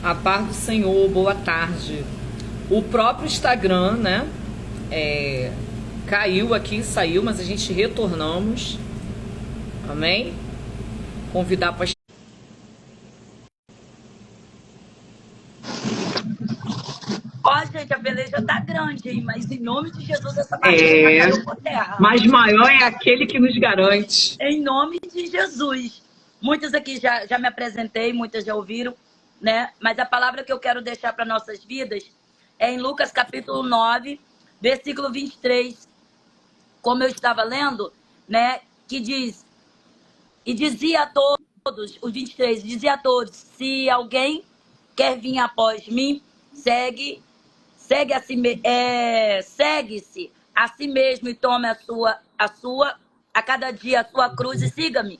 A paz do Senhor, boa tarde. O próprio Instagram, né? Caiu aqui, saiu, mas a gente retornamos. Amém? Convidar para. Ó, gente, a peleja tá grande, hein? Mas em nome de Jesus, essa barriga já caiu por terra. Mas maior é aquele que nos garante. Em nome de Jesus. Muitas aqui já me apresentei, muitas já ouviram, né? Mas a palavra que eu quero deixar para nossas vidas é em Lucas capítulo 9, versículo 23. Como eu estava lendo, né? Que diz: E dizia a todos, o 23, dizia a todos: se alguém quer vir após mim, segue-se a si mesmo e tome a cada dia a sua cruz e siga-me.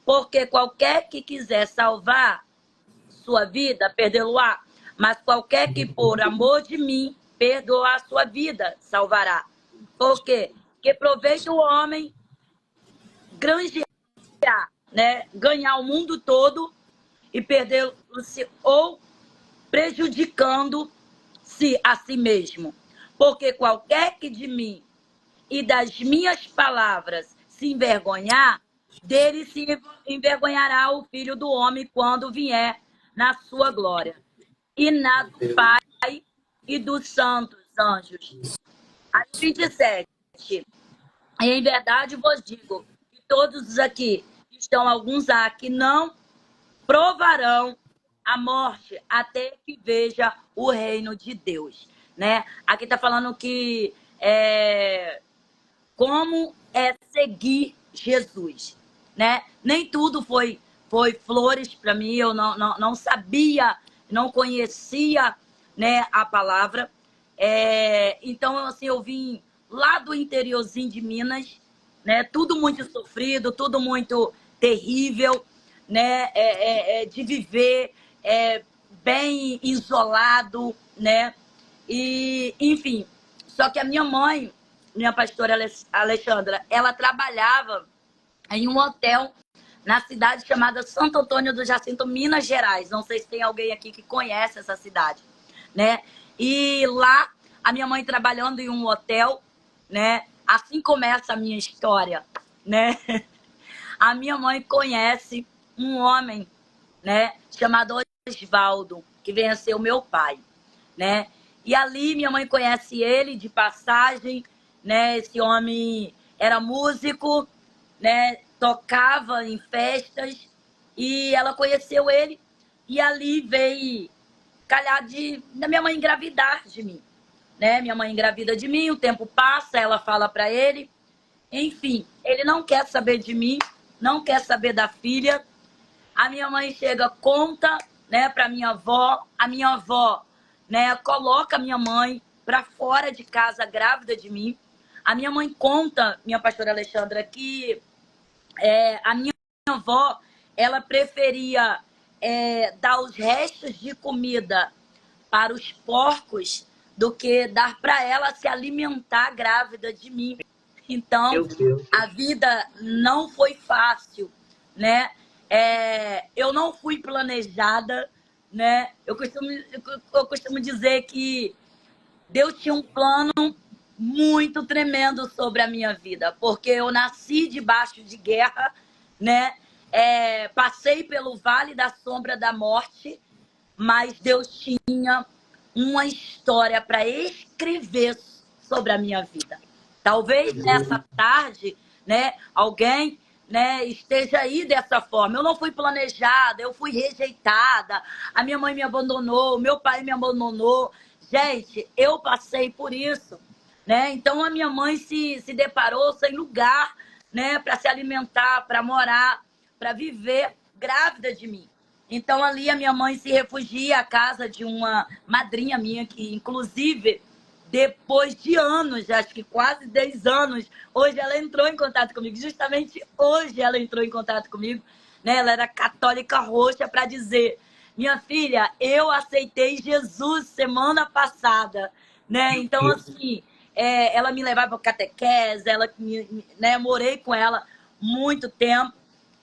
Porque qualquer que quiser salvar sua vida, perdê-lo-á. Mas qualquer que, por amor de mim, perdoar a sua vida, salvará. Por quê? Que proveito o homem granjear, né? Ganhar o mundo todo e perdê-lo-se ou prejudicando-se a si mesmo. Porque qualquer que de mim e das minhas palavras se envergonhar, dele se envergonhará o Filho do Homem quando vier na sua glória. E na do Pai e dos santos anjos. Aí 27. Em verdade vos digo que todos os aqui estão, alguns há que não provarão a morte até que veja o reino de Deus, né? Aqui tá falando que como é seguir Jesus, né? Nem tudo foi flores para mim, eu não sabia, não conhecia, né, a palavra. Então, assim, eu vim lá do interiorzinho de Minas, né? Tudo muito sofrido, tudo muito terrível, né? De viver bem isolado, né? E, enfim, só que a minha mãe, minha pastora Alexandra, ela trabalhava em um hotel na cidade chamada Santo Antônio do Jacinto, Minas Gerais. Não sei se tem alguém aqui que conhece essa cidade, né? E lá, a minha mãe trabalhando em um hotel, né? Assim começa a minha história, né? A minha mãe conhece um homem, né? Chamado Osvaldo, que vem a ser o meu pai, né? E ali minha mãe conhece ele de passagem, né? Esse homem era músico, né? Tocava em festas e ela conheceu ele e ali veio calhar da minha mãe engravidar de mim, né? Minha mãe engravida de mim, o tempo passa, ela fala para ele, enfim, ele não quer saber de mim, não quer saber da filha. A minha mãe chega, conta, né, para minha avó, a minha avó, né, coloca a minha mãe para fora de casa grávida de mim. A minha mãe conta, minha pastora Alexandra, que a minha avó, ela preferia dar os restos de comida para os porcos do que dar para ela se alimentar grávida de mim. Então, a vida não foi fácil, né? Eu não fui planejada, né? Eu costumo dizer que Deus tinha um plano muito tremendo sobre a minha vida, porque eu nasci debaixo de guerra, né? Passei pelo vale da sombra da morte, mas Deus tinha uma história para escrever sobre a minha vida. Talvez nessa tarde, né, alguém, né, esteja aí dessa forma. Eu não fui planejada, eu fui rejeitada, a minha mãe me abandonou, o meu pai me abandonou. Gente, eu passei por isso, né? Então a minha mãe se deparou sem lugar, né, para se alimentar, para morar, para viver grávida de mim. Então ali a minha mãe se refugia à casa de uma madrinha minha, que inclusive depois de anos, acho que quase 10 anos, hoje ela entrou em contato comigo. Justamente hoje ela entrou em contato comigo, né? Ela era católica roxa, para dizer: minha filha, eu aceitei Jesus semana passada, né? Então, assim, ela me levava para catequese, né? Morei com ela muito tempo,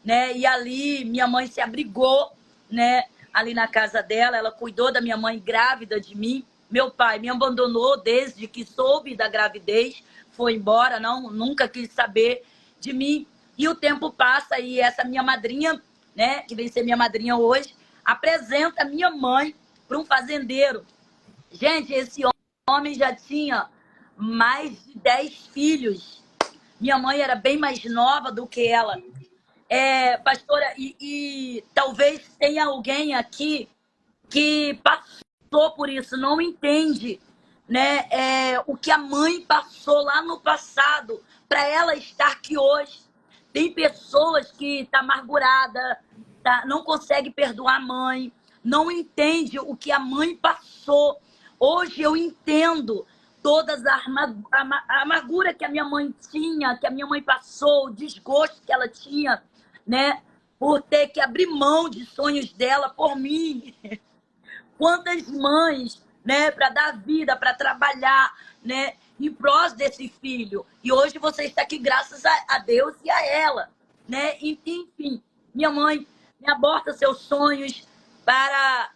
né? E ali minha mãe se abrigou, né? ali na casa dela, ela cuidou da minha mãe grávida de mim. Meu pai me abandonou desde que soube da gravidez, foi embora, não, nunca quis saber de mim. E o tempo passa e essa minha madrinha, né, que vem ser minha madrinha hoje, apresenta minha mãe para um fazendeiro. Gente, esse homem já tinha mais de 10 filhos. Minha mãe era bem mais nova do que ela. Pastora, e talvez tenha alguém aqui que passou por isso, não entende, né, o que a mãe passou lá no passado para ela estar aqui hoje. Tem pessoas que estão amarguradas, não consegue perdoar a mãe, não entende o que a mãe passou. Hoje eu entendo todas a amargura que a minha mãe tinha, que a minha mãe passou, o desgosto que ela tinha, né, por ter que abrir mão de sonhos dela por mim. Quantas mães, né, para dar vida, para trabalhar, né, em prol desse filho. E hoje você está aqui graças a Deus e a ela, né? Enfim, minha mãe me aborta seus sonhos para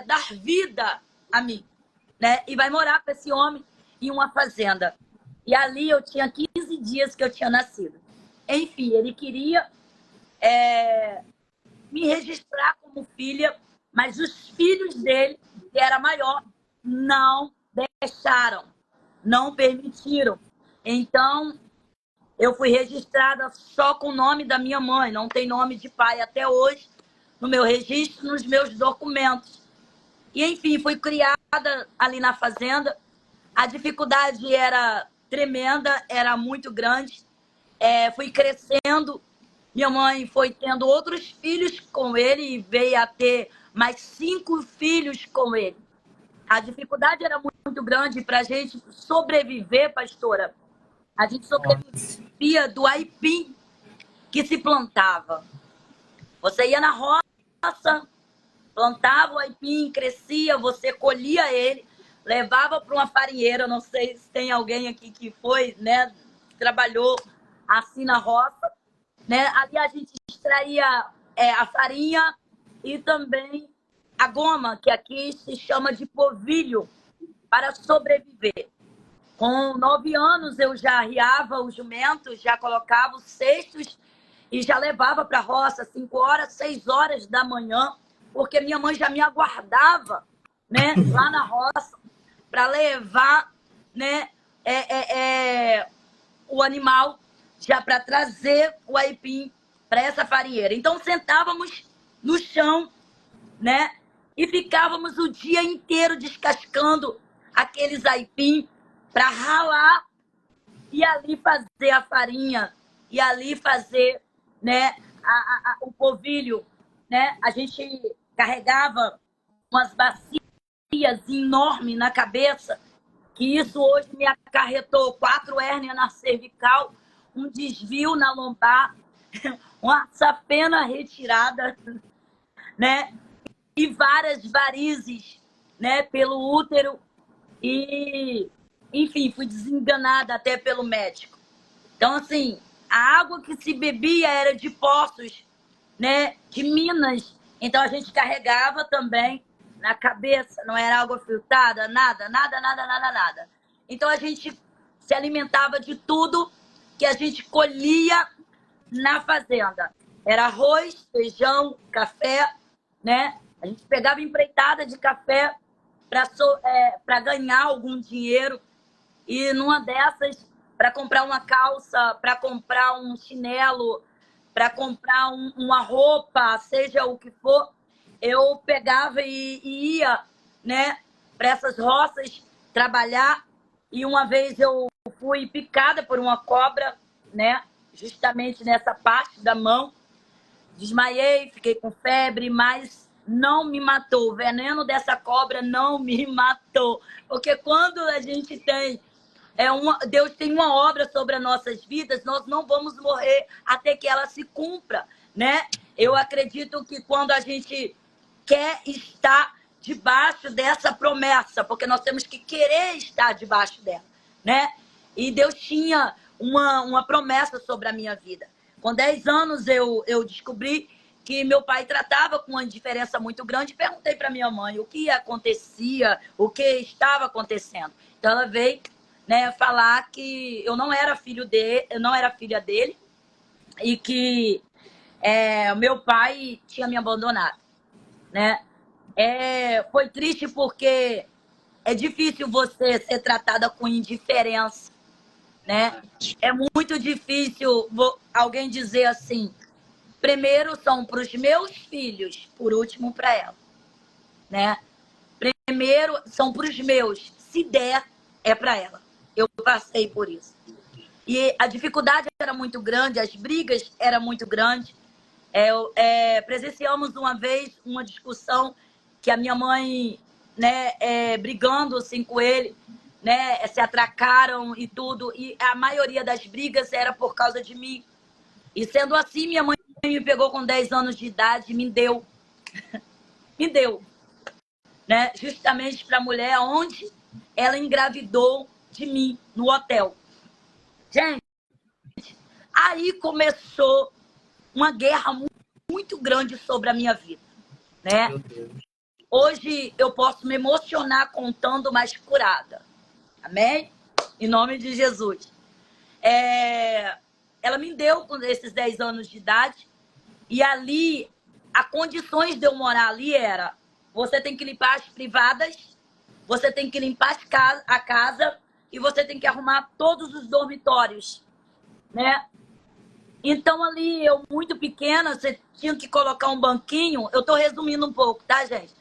dar vida a mim, né? E vai morar com esse homem em uma fazenda. E ali eu tinha 15 dias que eu tinha nascido. Enfim, ele queria me registrar como filha, mas os filhos dele, que era maior, não deixaram, não permitiram. Então, eu fui registrada só com o nome da minha mãe, não tem nome de pai até hoje, no meu registro, nos meus documentos. E, enfim, fui criada ali na fazenda. A dificuldade era tremenda, era muito grande. Fui crescendo. Minha mãe foi tendo outros filhos com ele e veio a ter mais 5 filhos com ele. A dificuldade era muito grande para a gente sobreviver, pastora. A gente sobrevivia do aipim que se plantava. Você ia na roça, plantava o aipim, crescia, você colhia ele, levava para uma farinheira. Não sei se tem alguém aqui que foi, né, trabalhou assim na roça, né? Ali a gente extraía a farinha e também a goma, que aqui se chama de polvilho, para sobreviver. Com 9 anos eu já arriava os jumentos, já colocava os cestos e já levava para a roça, 5 horas, 6 horas da manhã, porque minha mãe já me aguardava, né, lá na roça, para levar, né, o animal, já para trazer o aipim para essa farinheira. Então sentávamos no chão, né, e ficávamos o dia inteiro descascando aqueles aipim para ralar e ali fazer a farinha e ali fazer, né, o polvilho, né? A gente carregava umas bacias enormes na cabeça, que isso hoje me acarretou 4 hérnias na cervical, um desvio na lombar, uma safena retirada, né? E várias varizes, né, pelo útero. E, enfim, fui desenganada até pelo médico. Então, assim, a água que se bebia era de poços, né, de minas. Então, a gente carregava também na cabeça, não era água filtrada, nada, nada, nada, nada, nada. Então, a gente se alimentava de tudo que a gente colhia na fazenda. Era arroz, feijão, café, né? A gente pegava empreitada de café para ganhar algum dinheiro. E numa dessas, para comprar uma calça, para comprar um chinelo, para comprar uma roupa, seja o que for, eu pegava e ia, né, para essas roças trabalhar. E uma vez eu fui picada por uma cobra, né, justamente nessa parte da mão. Desmaiei, fiquei com febre, mas não me matou. O veneno dessa cobra não me matou. Porque quando a gente tem Deus tem uma obra sobre as nossas vidas, nós não vamos morrer até que ela se cumpra, né? Eu acredito que quando a gente quer estar debaixo dessa promessa, porque nós temos que querer estar debaixo dela, né? E Deus tinha uma promessa sobre a minha vida. Com 10 anos eu descobri que meu pai tratava com uma indiferença muito grande. Perguntei para minha mãe o que acontecia, o que estava acontecendo. Então ela veio, né, falar que eu não era filho dele, eu não era filha dele e que meu pai tinha me abandonado, né? Foi triste porque é difícil você ser tratada com indiferença, né? É muito difícil alguém dizer assim: primeiro são para os meus filhos, por último para ela, né? Primeiro são para os meus, se der, é para ela. Eu passei por isso. E a dificuldade era muito grande, as brigas eram muito grandes. Presenciamos uma vez uma discussão que a minha mãe, né, brigando assim com ele, né, se atracaram e tudo. E a maioria das brigas era por causa de mim. E sendo assim, minha mãe me pegou com 10 anos de idade, me deu, né? Justamente para a mulher onde ela engravidou de mim, no hotel. Gente, aí começou uma guerra muito grande sobre a minha vida, né? Hoje eu posso me emocionar contando, mas curada. Amém? Em nome de Jesus. Ela me deu com esses 10 anos de idade. E ali, as condições de eu morar ali era: você tem que limpar as privadas, você tem que limpar a casa e você tem que arrumar todos os dormitórios, né? Então ali, eu muito pequena, você tinha que colocar um banquinho. Eu tô resumindo um pouco, tá, gente?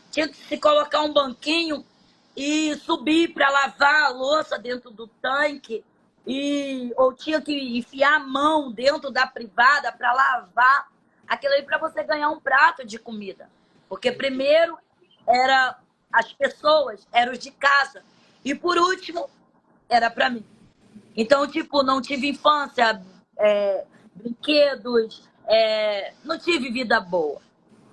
Tinha que se colocar um banquinho e subir para lavar a louça dentro do tanque, ou tinha que enfiar a mão dentro da privada para lavar aquilo aí, para você ganhar um prato de comida. Porque primeiro era as pessoas, eram os de casa, e por último era para mim. Então, tipo, não tive infância, brinquedos, não tive vida boa,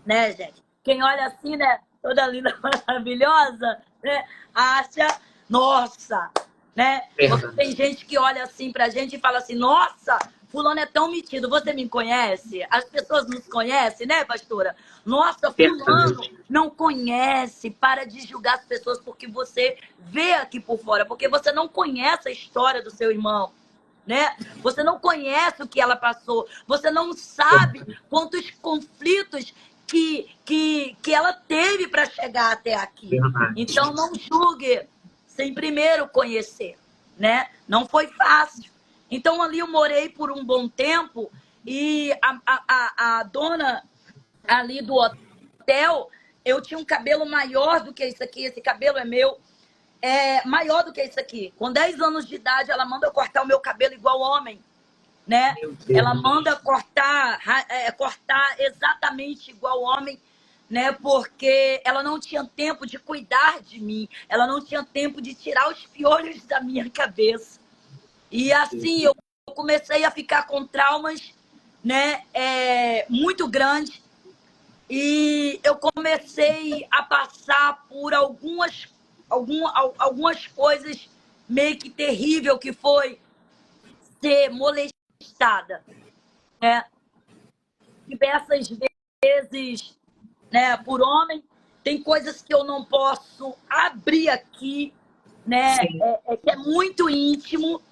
né, gente? Quem olha assim, né, toda linda, maravilhosa, né, acha, nossa, né? Porque tem gente que olha assim pra gente e fala assim: nossa, fulano é tão metido, você me conhece? As pessoas nos conhecem, né, pastora? Nossa, fulano não conhece. Para de julgar as pessoas porque você vê aqui por fora, porque você não conhece a história do seu irmão, né? Você não conhece o que ela passou, você não sabe quantos conflitos que ela teve para chegar até aqui. Então não julgue sem primeiro conhecer, né? Não foi fácil. Então ali eu morei por um bom tempo e a dona ali do hotel, eu tinha um cabelo maior do que esse aqui, esse cabelo é meu, maior do que isso aqui. Com 10 anos de idade, ela manda eu cortar o meu cabelo igual homem, né? Ela manda cortar exatamente igual homem, né? Porque ela não tinha tempo de cuidar de mim, ela não tinha tempo de tirar os piolhos da minha cabeça. E assim eu comecei a ficar com traumas, né? Muito grandes. E eu comecei a passar por algumas coisas meio que terrível, que foi ser molestada, né? Diversas vezes, né, por homem. Tem coisas que eu não posso abrir aqui, né? Que é muito íntimo,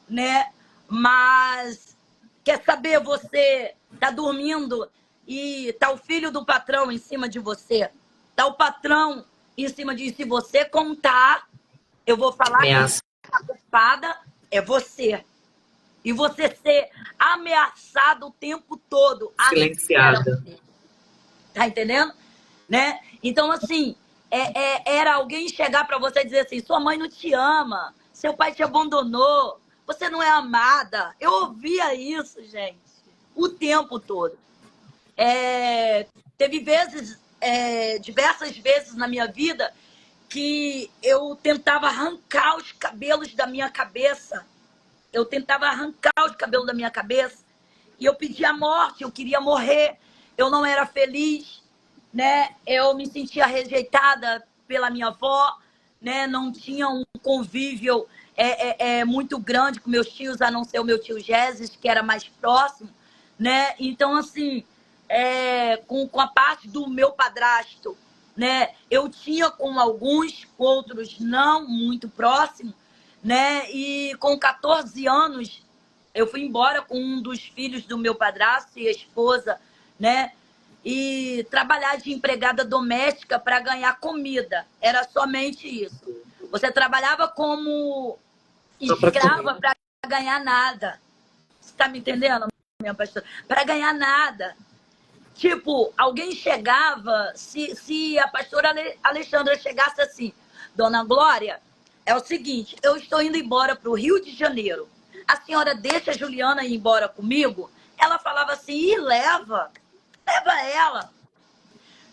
né? Mas quer saber, você tá dormindo e tá o filho do patrão em cima de você, tá o patrão em cima de... Se você contar, eu vou falar que a culpada é você. E você ser ameaçado o tempo todo. Silenciada. Tá entendendo? Né? Então, assim, era alguém chegar para você e dizer assim: sua mãe não te ama, seu pai te abandonou, você não é amada. Eu ouvia isso, gente, o tempo todo. Teve vezes, diversas vezes na minha vida, que eu tentava arrancar os cabelos da minha cabeça. Eu tentava arrancar os cabelos da minha cabeça e eu pedia a morte, eu queria morrer. Eu não era feliz, né? Eu me sentia rejeitada pela minha avó, né? Não tinha um convívio muito grande com meus tios, a não ser o meu tio Gésis, que era mais próximo, né? Então, assim, com a parte do meu padrasto, né? Eu tinha com alguns, com outros não muito próximo, né? E com 14 anos eu fui embora com um dos filhos do meu padrasto e a esposa, né? E trabalhar de empregada doméstica para ganhar comida. Era somente isso. Você trabalhava como Só para escrava comer. para ganhar nada. Você está me entendendo, minha pastora? Para ganhar nada. Tipo, alguém chegava, se a pastora Alexandra chegasse assim, Dona Glória, é o seguinte, eu estou indo embora para o Rio de Janeiro. A senhora deixa a Juliana ir embora comigo? Ela falava assim, e leva ela.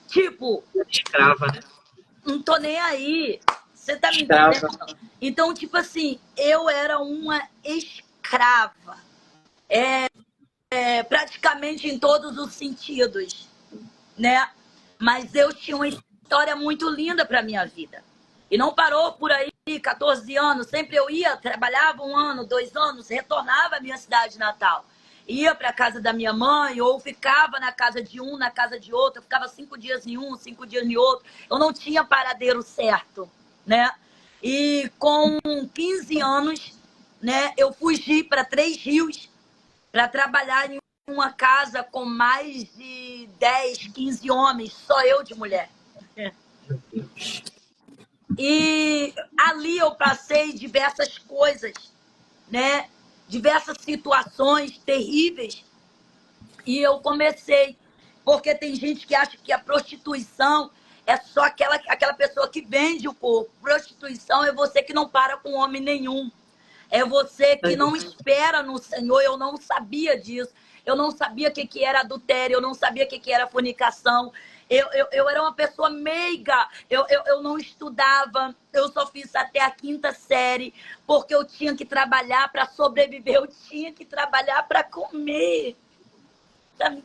Tipo, Escrava, né? não tô nem aí. Você tá me Escrava. entendendo? Então, tipo assim, eu era uma escrava. Praticamente em todos os sentidos, né? Mas Deus tinha uma história muito linda para minha vida. E não parou por aí, 14 anos. Sempre eu ia, trabalhava 1 ano, 2 anos, retornava à minha cidade natal. Ia para a casa da minha mãe, ou ficava na casa de um, na casa de outro. Eu ficava 5 dias em um, 5 dias em outro. Eu não tinha paradeiro certo, né? E com 15 anos, né, eu fugi para Três Rios para trabalhar em uma casa com mais de 10, 15 homens, só eu de mulher. Meu Deus. E ali eu passei diversas coisas, né? Diversas situações terríveis. E eu comecei, porque tem gente que acha que a prostituição é só aquela pessoa que vende o corpo. Prostituição é você que não para com homem nenhum. É você que não espera no Senhor. Eu não sabia disso. Eu não sabia o que era adultério. Eu não sabia o que era fornicação. Eu era uma pessoa meiga. Eu não estudava. Eu só fiz até a 5ª série. Porque eu tinha que trabalhar para sobreviver. Eu tinha que trabalhar para comer. Tá me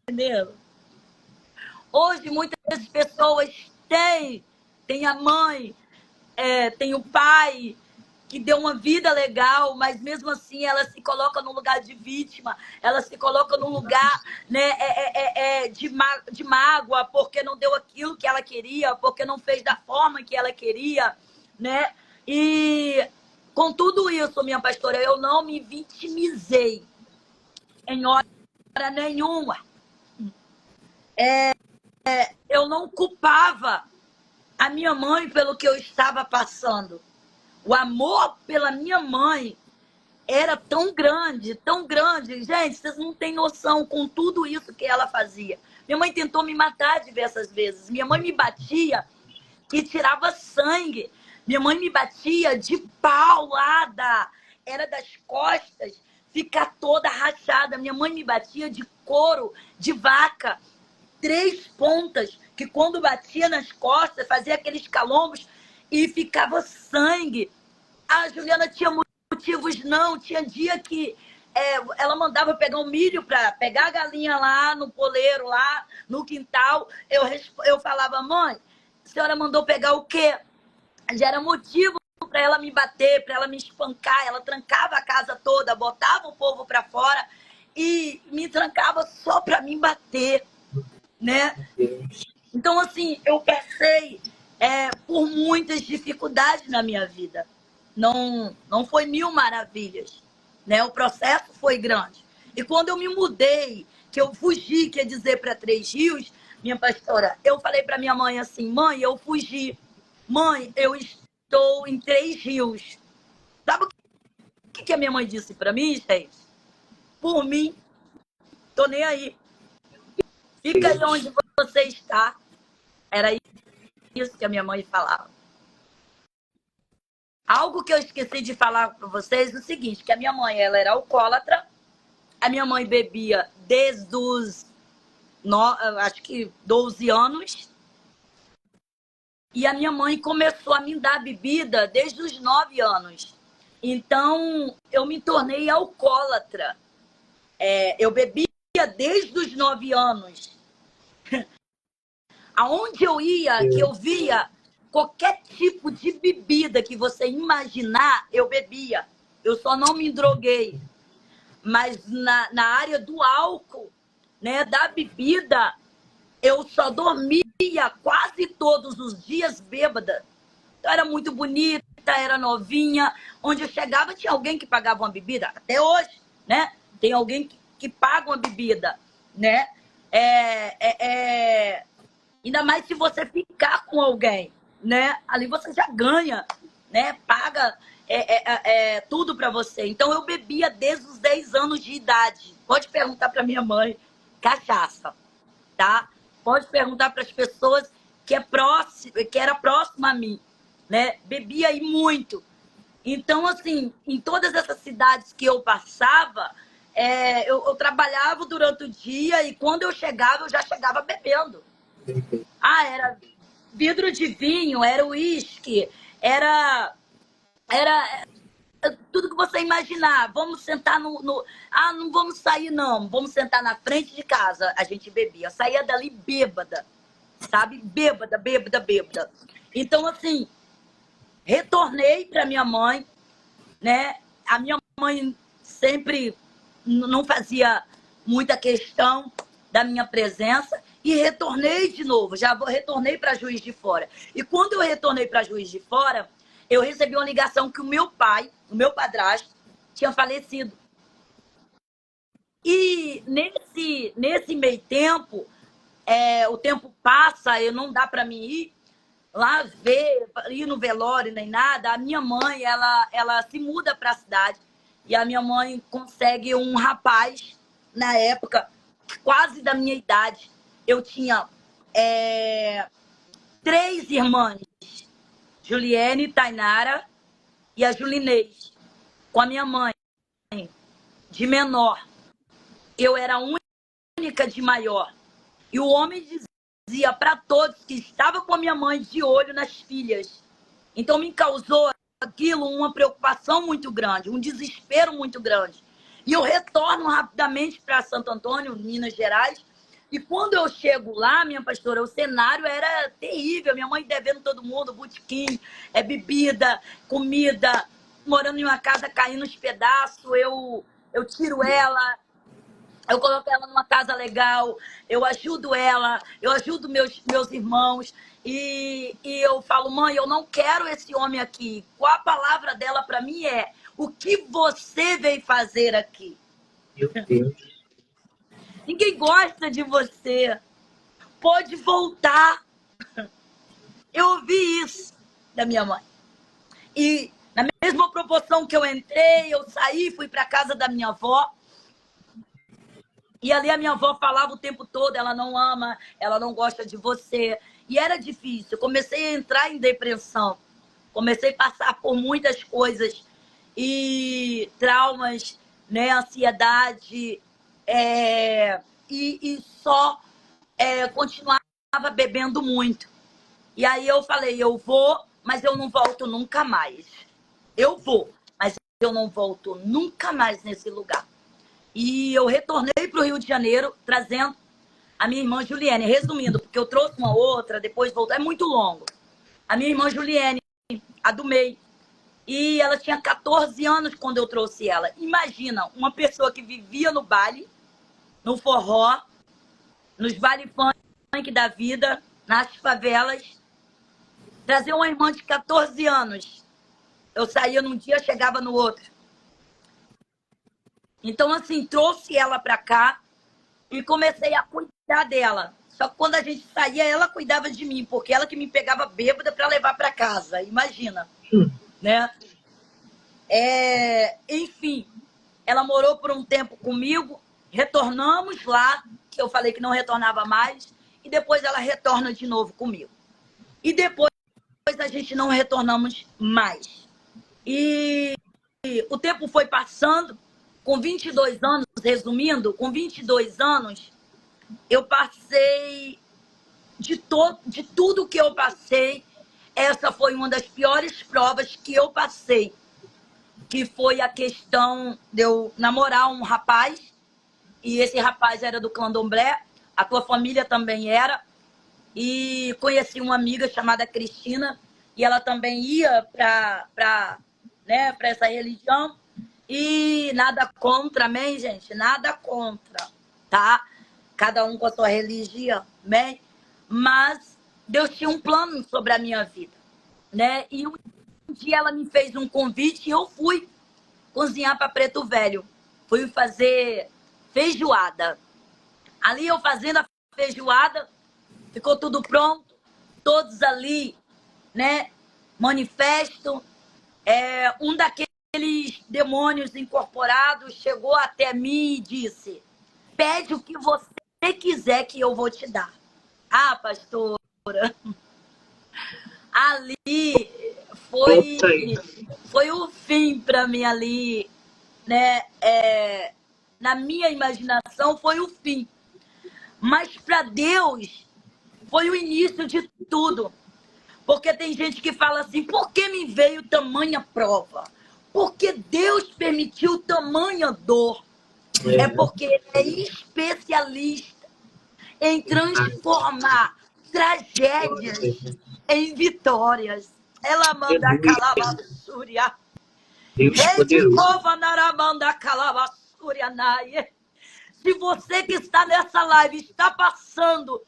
entendendo? Hoje, muitas pessoas têm a mãe, tem o pai que deu uma vida legal, mas mesmo assim ela se coloca no lugar de vítima, ela se coloca num lugar, né, de mágoa, porque não deu aquilo que ela queria, porque não fez da forma que ela queria, né? E com tudo isso, minha pastora, eu não me vitimizei em hora nenhuma. Eu não culpava a minha mãe pelo que eu estava passando. O amor pela minha mãe era tão grande, tão grande. Gente, vocês não têm noção com tudo isso que ela fazia. Minha mãe tentou me matar diversas vezes. Minha mãe me batia que tirava sangue. Minha mãe me batia de paulada. Era das costas, ficar toda rachada. Minha mãe me batia de couro, de vaca. 3 pontas, que quando batia nas costas, fazia aqueles calombos e ficava sangue. A Juliana tinha motivos, não. Tinha dia que ela mandava pegar um milho para pegar a galinha lá no poleiro, lá no quintal. Eu falava, mãe, a senhora mandou pegar o quê? Já era motivo para ela me bater, para ela me espancar. Ela trancava a casa toda, botava o povo para fora e me trancava só para me bater, né? Então, assim, eu passei por muitas dificuldades na minha vida. Não foi 1000 maravilhas, né? O processo foi grande. E quando eu me mudei, que eu fugi, quer dizer, para Três Rios, minha pastora, eu falei para minha mãe assim, mãe, eu fugi. Mãe, eu estou em Três Rios. Sabe o que a minha mãe disse para mim, gente? Por mim, tô nem aí. Fica aí onde você está. Era isso que a minha mãe falava. Algo que eu esqueci de falar para vocês é o seguinte, que a minha mãe, ela era alcoólatra. A minha mãe bebia desde os, acho que 12 anos. E a minha mãe começou a me dar bebida desde os 9 anos. Então, eu me tornei alcoólatra. Eu bebia desde os 9 anos. Aonde eu ia, que eu via qualquer tipo de bebida que você imaginar, eu bebia. Eu só não me droguei. Mas na área do álcool, né, da bebida, eu só dormia quase todos os dias bêbada. Eu era muito bonita, era novinha. Onde eu chegava, tinha alguém que pagava uma bebida. Até hoje, né? Tem alguém que paga uma bebida, né? Ainda mais se você ficar com alguém, né? Ali você já ganha, né? Paga tudo para você. Então eu bebia desde os 10 anos de idade. Pode perguntar para minha mãe, cachaça, tá? Pode perguntar para as pessoas que era próxima a mim, né? Bebia e muito. Então, assim, em todas essas cidades que eu passava, eu trabalhava durante o dia e quando eu chegava, eu já chegava bebendo. Era vidro de vinho, era uísque, era tudo que você imaginar. Vamos sentar não vamos sair, não. Vamos sentar na frente de casa. A gente bebia. Eu saía dali bêbada, sabe? Bêbada, bêbada, bêbada. Então, assim, retornei para minha mãe, né? A minha mãe sempre não fazia muita questão da minha presença e retornei de novo. Retornei para Juiz de Fora. E quando eu retornei para Juiz de Fora, eu recebi uma ligação que o meu pai, o meu padrasto, tinha falecido. E nesse meio tempo, o tempo passa, não dá para mim ir lá ir no velório nem nada. A minha mãe, ela se muda para a cidade e a minha mãe consegue um rapaz, na época, quase da minha idade. Eu tinha 3 irmãs, Juliene, Tainara e a Julinês, com a minha mãe, de menor. Eu era a única de maior. E o homem dizia para todos que estava com a minha mãe de olho nas filhas. Então me causou aquilo uma preocupação muito grande, um desespero muito grande. E eu retorno rapidamente para Santo Antônio, Minas Gerais. E quando eu chego lá, minha pastora, o cenário era terrível. Minha mãe devendo todo mundo, botequim, bebida, comida, morando em uma casa caindo nos pedaços. Eu tiro ela, eu coloco ela numa casa legal, eu ajudo ela, eu ajudo meus irmãos. E eu falo, mãe, eu não quero esse homem aqui. Qual a palavra dela para mim é: o que você veio fazer aqui? Meu Deus. Ninguém gosta de você. Pode voltar. Eu ouvi isso da minha mãe. E na mesma proporção que eu entrei, eu saí, fui para casa da minha avó. E ali a minha avó falava o tempo todo: ela não ama, ela não gosta de você. E era difícil. Eu comecei a entrar em depressão. Comecei a passar por muitas coisas. E traumas, né? Ansiedade. E só continuava bebendo muito. E aí eu falei: eu vou, mas eu não volto nunca mais. Eu vou, mas eu não volto nunca mais nesse lugar. E eu retornei para o Rio de Janeiro, trazendo a minha irmã Juliene. Resumindo, porque eu trouxe uma outra, depois voltou. É muito longo. A minha irmã Juliene, a do meio. E ela tinha 14 anos quando eu trouxe ela. Imagina, uma pessoa que vivia no baile, no forró, nos baile funk da vida, nas favelas, trazer uma irmã de 14 anos. Eu saía num dia, chegava no outro. Então, assim, trouxe ela para cá e comecei a cuidar dela. Só que quando a gente saía, ela cuidava de mim, porque ela que me pegava bêbada para levar para casa. Imagina, né? Enfim, ela morou por um tempo comigo, retornamos lá, que eu falei que não retornava mais, e depois ela retorna de novo comigo. E depois a gente não retornamos mais. E o tempo foi passando. Com 22 anos, resumindo, com 22 anos, eu passei de tudo que eu passei. Essa foi uma das piores provas que eu passei, que foi a questão de eu namorar um rapaz, e esse rapaz era do candomblé, a tua família também era, e conheci uma amiga chamada Cristina, e ela também ia para essa religião. E nada contra, amém, gente? Nada contra, tá? cada um com a sua religião, né? Mas Deus tinha um plano sobre a minha vida, né? E um dia ela me fez um convite e eu fui cozinhar para Preto Velho. Fui fazer feijoada. Ali eu fazendo a feijoada, ficou tudo pronto, todos ali, né? Manifesto. Um daqueles demônios incorporados chegou até mim e disse: pede o que você quiser que eu vou te dar. Ah, pastora, ali Volta aí. foi o fim para mim ali, né? Na minha imaginação foi o fim. Mas para Deus foi o início de tudo. Porque tem gente que fala assim, por que me veio tamanha prova? Porque Deus permitiu tamanha dor. É porque Ele é especialista em transformar tragédias em vitórias. Ela manda calabassúria. Deus Rede poderoso. Kovanara manda calabassúria naie. Se você que está nessa live está passando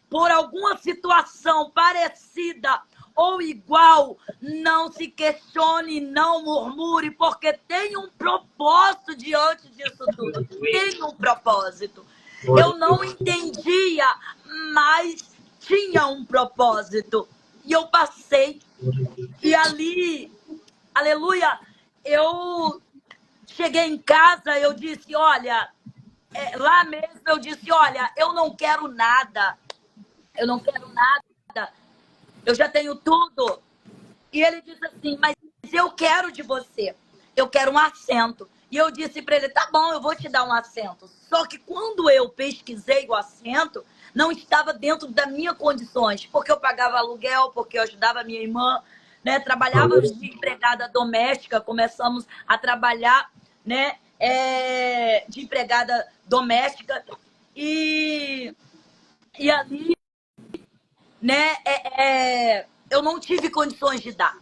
por alguma situação parecida ou igual, não se questione, não murmure, porque tem um propósito diante disso tudo. Tem um propósito. Eu não entendia, mas tinha um propósito. E eu passei. E ali, aleluia, eu cheguei em casa, eu disse, olha, lá mesmo eu disse, olha, eu não quero nada. Eu não quero nada. Eu já tenho tudo. E ele disse assim, mas eu quero de você. Eu quero um assento. E eu disse para ele, tá bom, eu vou te dar um assento. Só que quando eu pesquisei o assento, não estava dentro das minhas condições. Porque eu pagava aluguel, porque eu ajudava a minha irmã, né? Trabalhava de empregada doméstica, começamos a trabalhar, né? De empregada doméstica. E ali, né? Eu não tive condições de dar.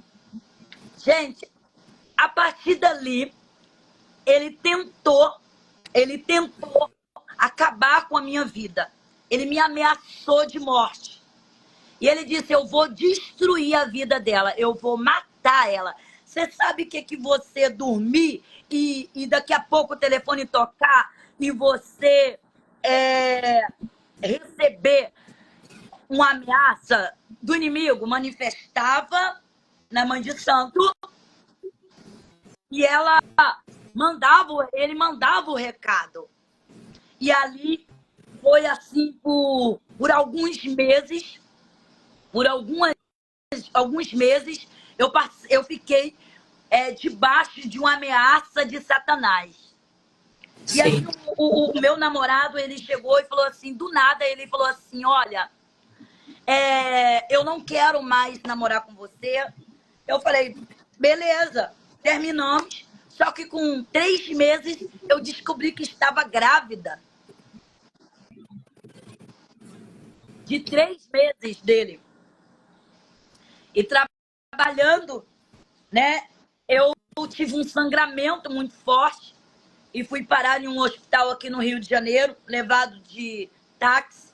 Gente, a partir dali, ele tentou acabar com a minha vida. Ele me ameaçou de morte. E ele disse, eu vou destruir a vida dela, eu vou matar ela. Você sabe o que você dormir e daqui a pouco o telefone tocar e você receber uma ameaça do inimigo? Manifestava na Mãe de Santo e ele mandava o recado. E ali foi assim por alguns meses, alguns meses, eu fiquei debaixo de uma ameaça de Satanás. Sim. E aí o meu namorado, ele chegou e falou assim, do nada, ele falou assim, olha, eu não quero mais namorar com você. Eu falei, beleza, terminamos. Só que com 3 meses, eu descobri que estava grávida. De 3 meses dele. E trabalhando, né? Eu tive um sangramento muito forte e fui parar em um hospital aqui no Rio de Janeiro, levado de táxi.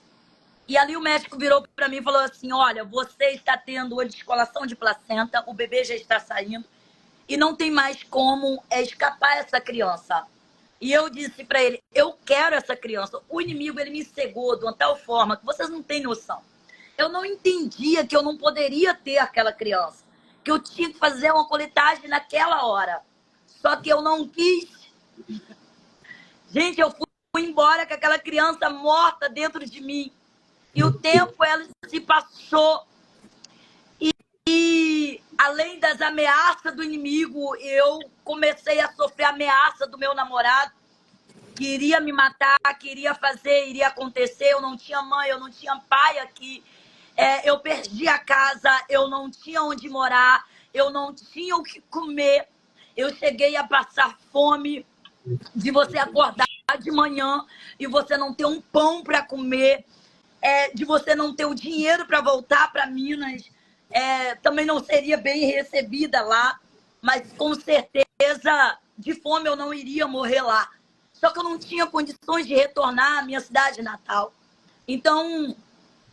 E ali o médico virou para mim e falou assim, olha, você está tendo uma descolação de placenta, o bebê já está saindo e não tem mais como escapar essa criança. E eu disse para ele, eu quero essa criança. O inimigo, ele me cegou de uma tal forma que vocês não têm noção. Eu não entendia que eu não poderia ter aquela criança. Que eu tinha que fazer uma coletagem naquela hora. Só que eu não quis. Gente, eu fui embora com aquela criança morta dentro de mim. E o tempo, ela se passou. E além das ameaças do inimigo, eu comecei a sofrer a ameaça do meu namorado, que iria me matar, que iria fazer, iria acontecer. Eu não tinha mãe, eu não tinha pai aqui. Eu perdi a casa, eu não tinha onde morar, eu não tinha o que comer. Eu cheguei a passar fome de você acordar de manhã e você não ter um pão para comer, de você não ter o dinheiro para voltar para Minas. Também não seria bem recebida lá, mas com certeza de fome eu não iria morrer lá. Só que eu não tinha condições de retornar à minha cidade natal. Então,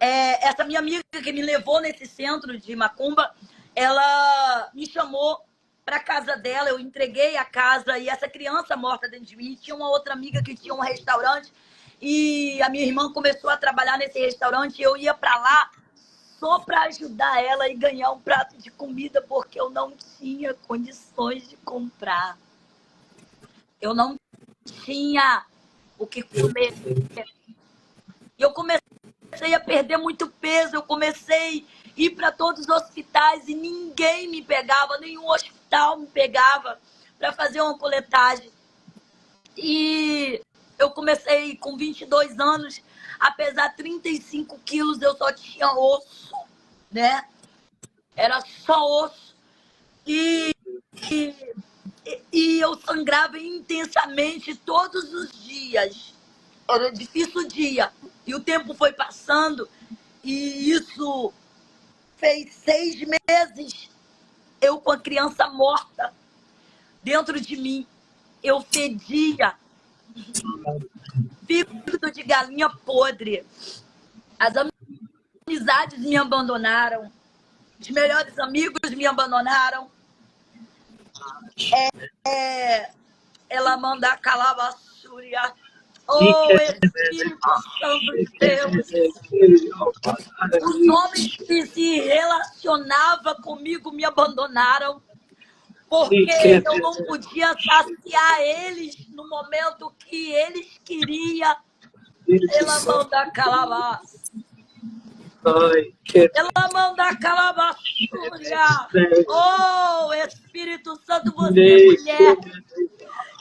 essa minha amiga que me levou nesse centro de macumba, ela me chamou para casa dela, eu entreguei a casa e essa criança morta dentro de mim. Tinha uma outra amiga que tinha um restaurante e a minha irmã começou a trabalhar nesse restaurante e eu ia para lá só para ajudar ela e ganhar um prato de comida, porque eu não tinha condições de comprar. Eu não tinha o que comer. E eu comecei a perder muito peso, eu comecei a ir para todos os hospitais e ninguém me pegava, nenhum hospital me pegava para fazer uma coletagem. E eu comecei com 22 anos, a pesar 35 quilos, eu só tinha osso, né? Era só osso. E eu sangrava intensamente todos os dias. Era difícil o dia. E o tempo foi passando e isso fez 6 meses eu com a criança morta dentro de mim. Eu fedia fígado de galinha podre. As amizades me abandonaram. Os melhores amigos me abandonaram. Ela manda calar a basura. Oh, Espírito Santo de Deus. Os homens que se relacionavam comigo me abandonaram. Porque eu não podia saciar eles no momento que eles queriam. Ela manda calabaça. Ela manda calabaçura. Oh, Espírito Santo, você, mulher,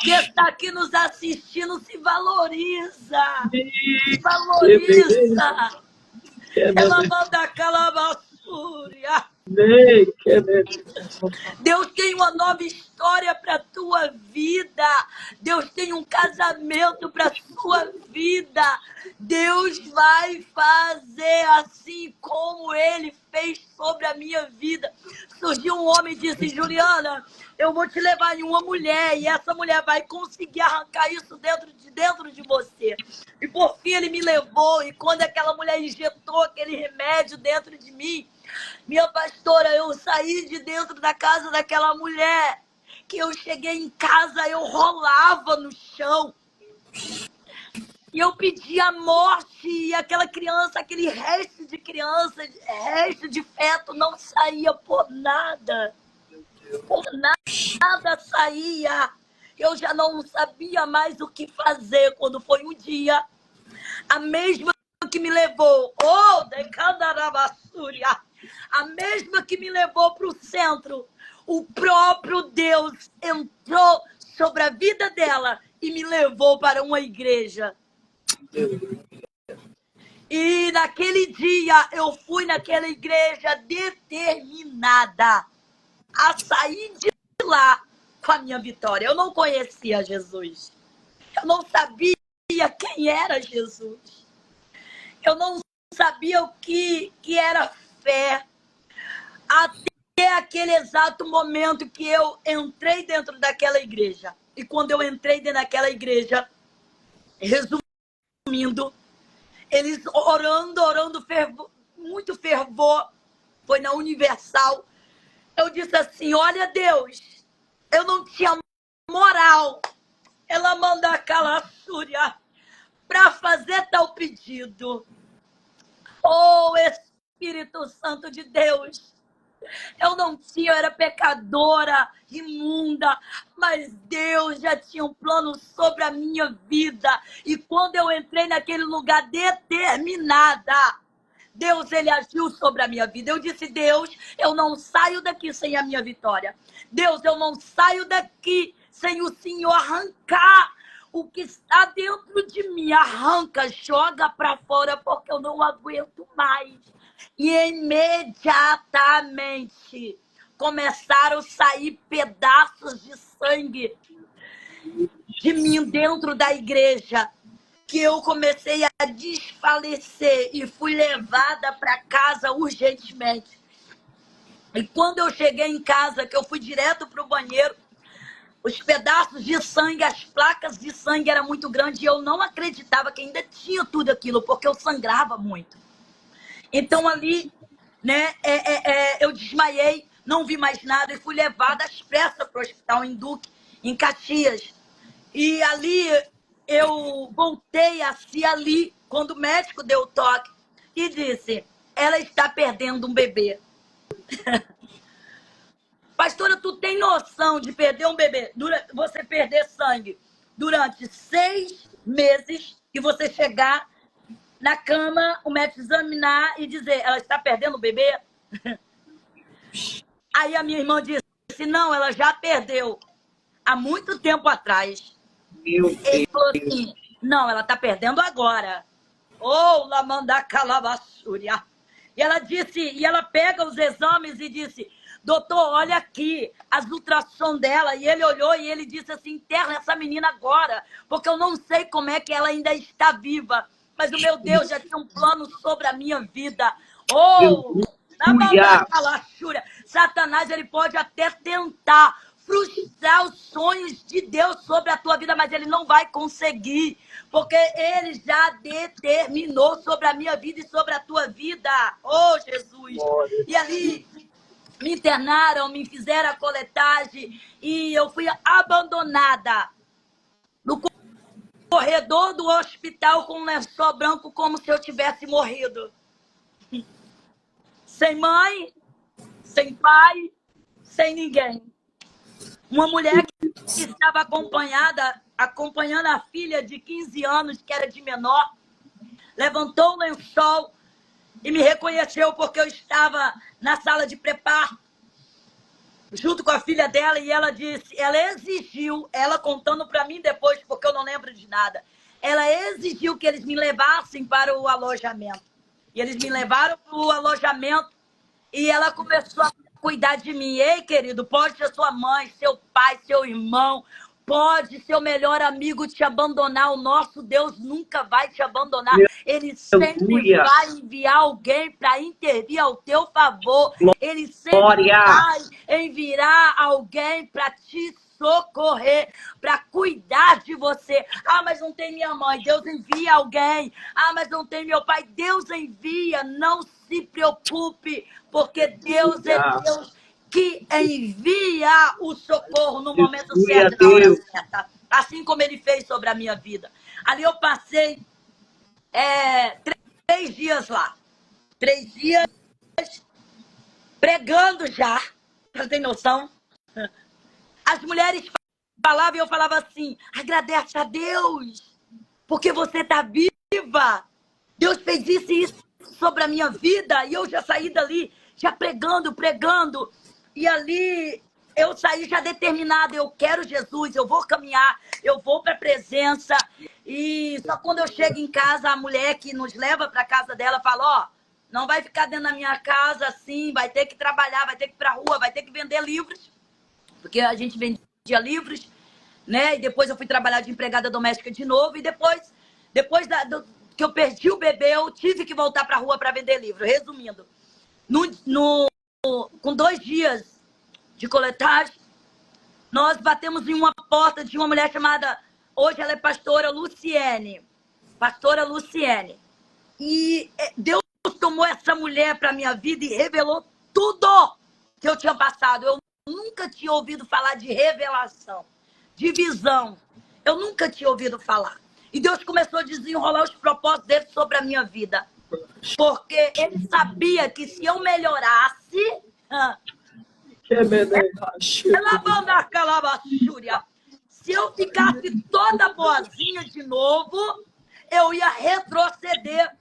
que está aqui nos assistindo, se valoriza. Se valoriza. Ela manda calabaçura. Deus tem uma nova história para a tua vida. Deus tem um casamento para a sua vida. Deus vai fazer assim como Ele fez sobre a minha vida. Surgiu um homem e disse: Juliana, eu vou te levar em uma mulher e essa mulher vai conseguir arrancar isso dentro de você. E por fim ele me levou e quando aquela mulher injetou aquele remédio dentro de mim, minha pastora, eu saí de dentro da casa daquela mulher, que eu cheguei em casa, eu rolava no chão. E eu pedia a morte, e aquela criança, aquele resto de criança, resto de feto, não saía por nada. Por nada saía. Eu já não sabia mais o que fazer quando foi um dia. A mesma que me levou, a mesma que me levou para o centro, o próprio Deus entrou sobre a vida dela e me levou para uma igreja. E naquele dia eu fui naquela igreja determinada a sair de lá com a minha vitória. Eu não conhecia Jesus. Eu não sabia quem era Jesus. Eu não sabia o que era fé. Até aquele exato momento que eu entrei dentro daquela igreja. E quando eu entrei dentro daquela igreja, resumindo, eles orando, muito fervor, foi na Universal. Eu disse assim: olha, Deus, eu não tinha moral. Ela manda a calaçúria para fazer tal pedido. Oh, Espírito Santo de Deus, eu não tinha, eu era pecadora, imunda, mas Deus já tinha um plano sobre a minha vida. E quando eu entrei naquele lugar determinada, Deus, Ele agiu sobre a minha vida. Eu disse: Deus, eu não saio daqui sem a minha vitória. Deus, eu não saio daqui sem o Senhor arrancar o que está dentro de mim. Arranca, joga para fora, porque eu não aguento mais. E imediatamente começaram a sair pedaços de sangue de mim dentro da igreja, que eu comecei a desfalecer e fui levada para casa urgentemente. E quando eu cheguei em casa, que eu fui direto para o banheiro, os pedaços de sangue, as placas de sangue eram muito grandes e eu não acreditava que ainda tinha tudo aquilo, porque eu sangrava muito. Então ali, né, eu desmaiei, não vi mais nada e fui levada às pressas para o hospital em Duque, em Caxias. E ali eu voltei a se ali, quando o médico deu o toque e disse, ela está perdendo um bebê. Pastora, tu tem noção de perder um bebê, você perder sangue durante 6 meses e você chegar na cama, o médico examinar e dizer, ela está perdendo o bebê? Aí a minha irmã disse, não, ela já perdeu há muito tempo atrás. Meu Ele falou Deus. assim, não, ela está perdendo agora. Oh, Lamanda Calabassúria. E ela disse, e ela pega os exames e disse, doutor, olha aqui, as ultrassom dela. E ele olhou e ele disse assim, interna essa menina agora, porque eu não sei como é que ela ainda está viva. Mas o meu Deus já tinha um plano sobre a minha vida. Oh, Aleluia. Satanás, ele pode até tentar frustrar os sonhos de Deus sobre a tua vida, mas ele não vai conseguir, porque ele já determinou sobre a minha vida e sobre a tua vida. Oh, Jesus! E ali me internaram, me fizeram a coletagem e eu fui abandonada no corredor do hospital com um lençol branco como se eu tivesse morrido. Sem mãe, sem pai, sem ninguém. Uma mulher que estava acompanhando a filha de 15 anos, que era de menor, levantou o lençol e me reconheceu porque eu estava na sala de preparo, junto com a filha dela, e ela disse, ela exigiu, ela contando para mim depois, porque eu não lembro de nada, ela exigiu que eles me levassem para o alojamento. E eles me levaram para o alojamento e ela começou a cuidar de mim. Ei, querido, pode ser sua mãe, seu pai, seu irmão, pode seu melhor amigo te abandonar. O nosso Deus nunca vai te abandonar. Ele sempre Aleluia. vai enviar alguém para intervir ao teu favor. Ele sempre Glória. vai enviar alguém para te socorrer, para cuidar de você. Ah, mas não tem minha mãe. Deus envia alguém. Ah, mas não tem meu pai. Deus envia. Não se preocupe, porque Deus é Deus que envia o socorro no momento certo e na hora certa. Assim como ele fez sobre a minha vida. Ali eu passei 3 dias lá. 3 dias pregando já. Você tem noção? As mulheres falavam e eu falava assim, agradece a Deus, porque você está viva. Deus fez isso e isso sobre a minha vida. E eu já saí dali, já pregando. E ali eu saí já determinada, eu quero Jesus, eu vou caminhar, eu vou para a presença. E só quando eu chego em casa, a mulher que nos leva para a casa dela fala, ó, não vai ficar dentro da minha casa assim, vai ter que trabalhar, vai ter que ir para a rua, vai ter que vender livros. Porque a gente vendia livros, né? E depois eu fui trabalhar de empregada doméstica de novo. E depois que eu perdi o bebê, eu tive que voltar para a rua para vender livro. Resumindo, com 2 dias de coletagem, nós batemos em uma porta de uma mulher chamada... Hoje ela é pastora Luciene. Pastora Luciene. E Deus tomou essa mulher para minha vida e revelou tudo que eu tinha passado. Eu nunca tinha ouvido falar de revelação, de visão. Eu nunca tinha ouvido falar. E Deus começou a desenrolar os propósitos dele sobre a minha vida. Porque ele sabia que se eu melhorasse... Se eu ficasse toda boazinha de novo, eu ia retroceder.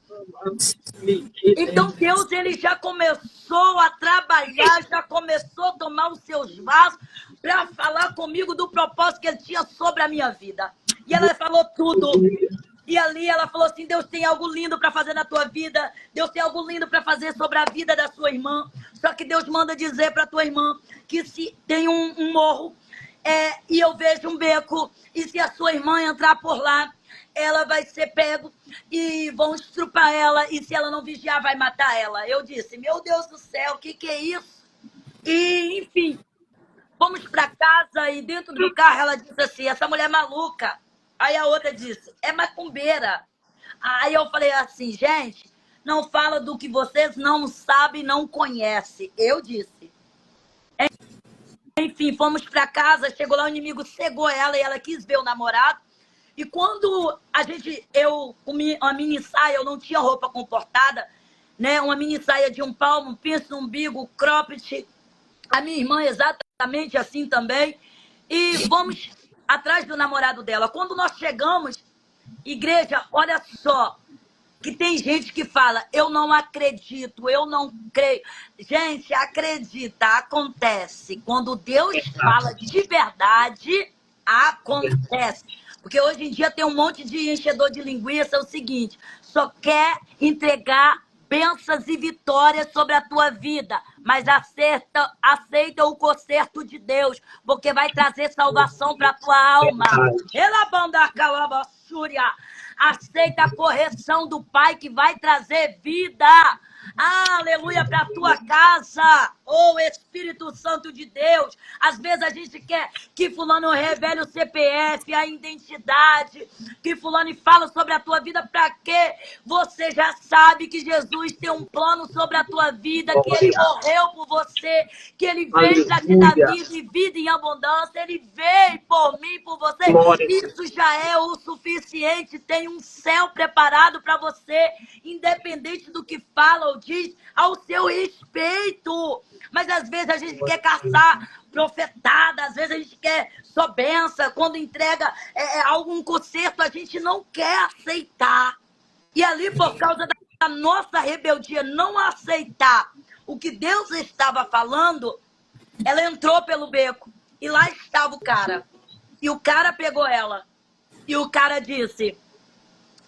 Então Deus, ele já começou a trabalhar, já começou a tomar os seus vasos para falar comigo do propósito que ele tinha sobre a minha vida. E ela falou tudo. E ali ela falou assim, Deus tem algo lindo para fazer na tua vida. Deus tem algo lindo para fazer sobre a vida da sua irmã. Só que Deus manda dizer para tua irmã que se tem um morro e eu vejo um beco, e se a sua irmã entrar por lá, ela vai ser pego e vão estrupar ela, e se ela não vigiar, vai matar ela. Eu disse, meu Deus do céu, o que é isso? E, enfim, Fomos para casa e dentro do carro ela disse assim, essa mulher é maluca. Aí a outra disse, é macumbeira. Aí eu falei assim, gente, não fala do que vocês não sabem, não conhecem. Eu disse. Enfim, fomos para casa, chegou lá, o inimigo cegou ela e ela quis ver o namorado. E quando eu comi uma mini saia, eu não tinha roupa comportada, né? Uma mini saia de um palmo, pinço no umbigo, cropped. A minha irmã exatamente assim também. E fomos atrás do namorado dela. Quando nós chegamos, igreja, olha só, que tem gente que fala, eu não acredito, eu não creio. Gente, acredita, acontece. Quando Deus fala de verdade, acontece. Porque hoje em dia tem um monte de enchedor de linguiça, é o seguinte, só quer entregar bênçãos e vitórias sobre a tua vida, mas aceita o conserto de Deus, porque vai trazer salvação para a tua alma. Ela banda calabaçúria. Aceita a correção do Pai que vai trazer vida. Aleluia para a tua casa. Oh, Espírito Santo de Deus. Às vezes a gente quer que fulano revele o CPF, a identidade, que fulano fala sobre a tua vida. Para quê? Você já sabe que Jesus tem um plano sobre a tua vida, que ele morreu por você, que ele veio para te dar vida e vida em abundância. Ele veio por mim, por você. Isso já é o suficiente. Tem um céu preparado para você, independente do que fala ou diz, ao seu respeito. Mas às vezes a gente quer caçar profetada, às vezes a gente quer só benção. Quando entrega algum conserto, a gente não quer aceitar. E ali, por causa da nossa rebeldia, não aceitar o que Deus estava falando, ela entrou pelo beco. E lá estava o cara. E o cara pegou ela. E o cara disse,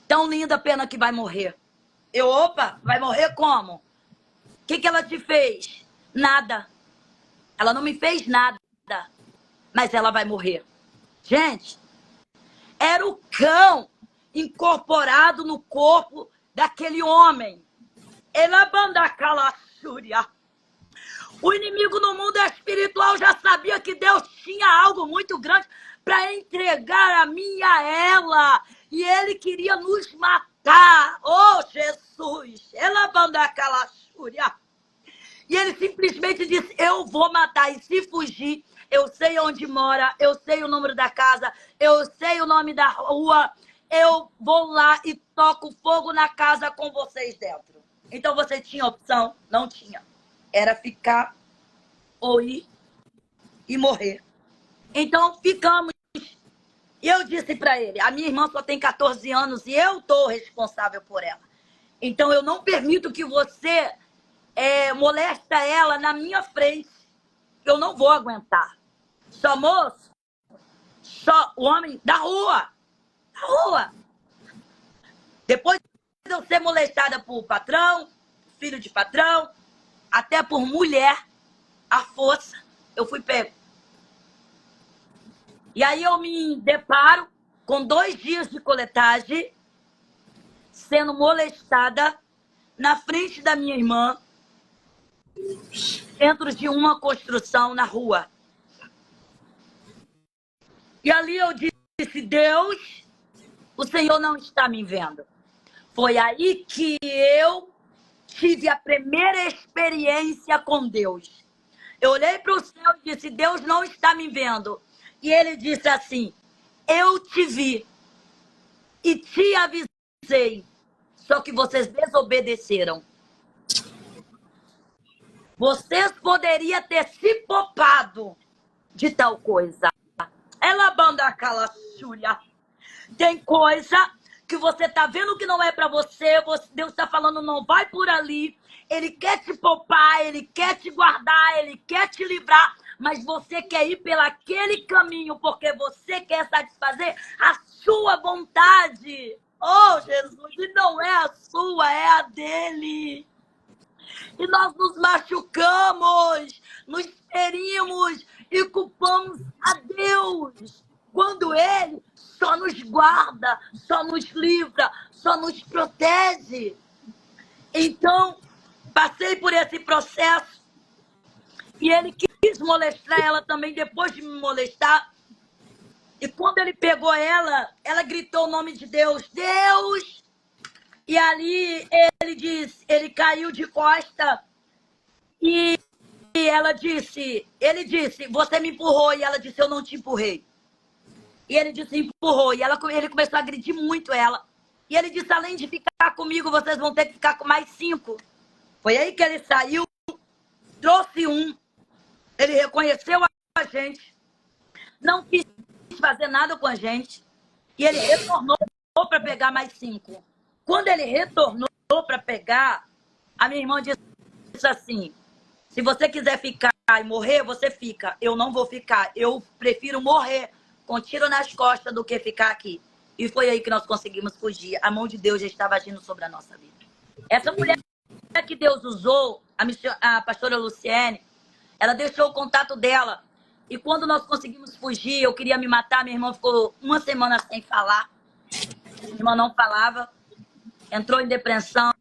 tão linda, pena que vai morrer. Eu, opa, vai morrer como? O que ela te fez? Nada. Ela não me fez nada. Mas ela vai morrer. Gente, era o cão incorporado no corpo daquele homem. Ela banda calaçúria. O inimigo no mundo espiritual já sabia que Deus tinha algo muito grande para entregar a mim e a ela. E ele queria nos matar. Oh, Jesus! Ela banda calaçúria. E ele simplesmente disse, eu vou matar. E se fugir, eu sei onde mora, eu sei o número da casa, eu sei o nome da rua. Eu vou lá e toco fogo na casa com vocês dentro. Então você tinha opção? Não tinha. Era ficar ou ir e morrer. Então ficamos. E eu disse para ele, a minha irmã só tem 14 anos e eu estou responsável por ela. Então eu não permito que você molesta ela na minha frente. Eu não vou aguentar. Só moço, só o homem da rua. Da rua. Depois de eu ser molestada por patrão, filho de patrão, até por mulher, à força, eu fui pego. E aí eu me deparo com 2 dias de coletagem, sendo molestada na frente da minha irmã, dentro de uma construção na rua. E ali eu disse, Deus, o Senhor não está me vendo. Foi aí que eu tive a primeira experiência com Deus. Eu olhei para o céu e disse, Deus não está me vendo. E ele disse assim, eu te vi e te avisei, só que vocês desobedeceram. Vocês poderiam ter se poupado de tal coisa. Ela banda aquela chulha. Tem coisa que você tá vendo que não é para você, Deus está falando, não vai por ali. Ele quer te poupar, ele quer te guardar, ele quer te livrar, mas você quer ir pelo aquele caminho porque você quer satisfazer a sua vontade. Oh, Jesus, e não é a sua, é a dele. E nós nos machucamos, nos ferimos e culpamos a Deus, quando Ele só nos guarda, só nos livra, só nos protege. Então, passei por esse processo e Ele quis quis molestar ela também depois de me molestar. E quando ele pegou ela gritou o nome de Deus, Deus! E ali ele caiu de costa e ele disse, você me empurrou. E ela disse, eu não te empurrei. E ele disse, empurrou. E ele começou a agredir muito ela. E ele disse, além de ficar comigo, vocês vão ter que ficar com mais 5. Foi aí que ele saiu, trouxe um. Ele reconheceu a gente. Não quis fazer nada com a gente. E ele retornou para pegar mais 5. Quando ele retornou para pegar, a minha irmã disse assim, se você quiser ficar e morrer, você fica. Eu não vou ficar. Eu prefiro morrer com tiro nas costas do que ficar aqui. E foi aí que nós conseguimos fugir. A mão de Deus já estava agindo sobre a nossa vida. Essa mulher que Deus usou, a pastora Luciene, ela deixou o contato dela. E quando nós conseguimos fugir, eu queria me matar, minha irmã ficou 1 semana sem falar. Minha irmã não falava. Entrou em depressão.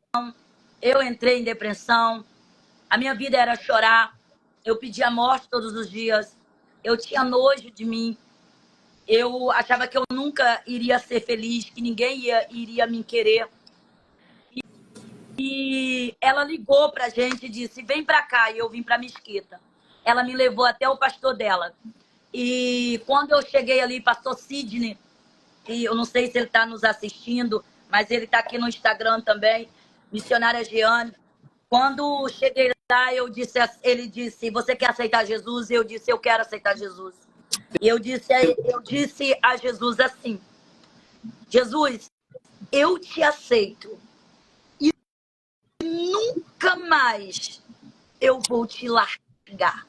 Eu entrei em depressão. A minha vida era chorar. Eu pedia a morte todos os dias. Eu tinha nojo de mim. Eu achava que eu nunca iria ser feliz, que ninguém iria me querer. E ela ligou pra gente e disse, vem pra cá. E eu vim pra Mesquita. Ela me levou até o pastor dela. E quando eu cheguei ali, pastor Sidney, e eu não sei se ele está nos assistindo, mas ele está aqui no Instagram também, missionária Giane. Quando cheguei lá, ele disse, você quer aceitar Jesus? Eu disse, eu quero aceitar Jesus. E eu disse a Jesus assim, Jesus, eu te aceito. E nunca mais eu vou te largar.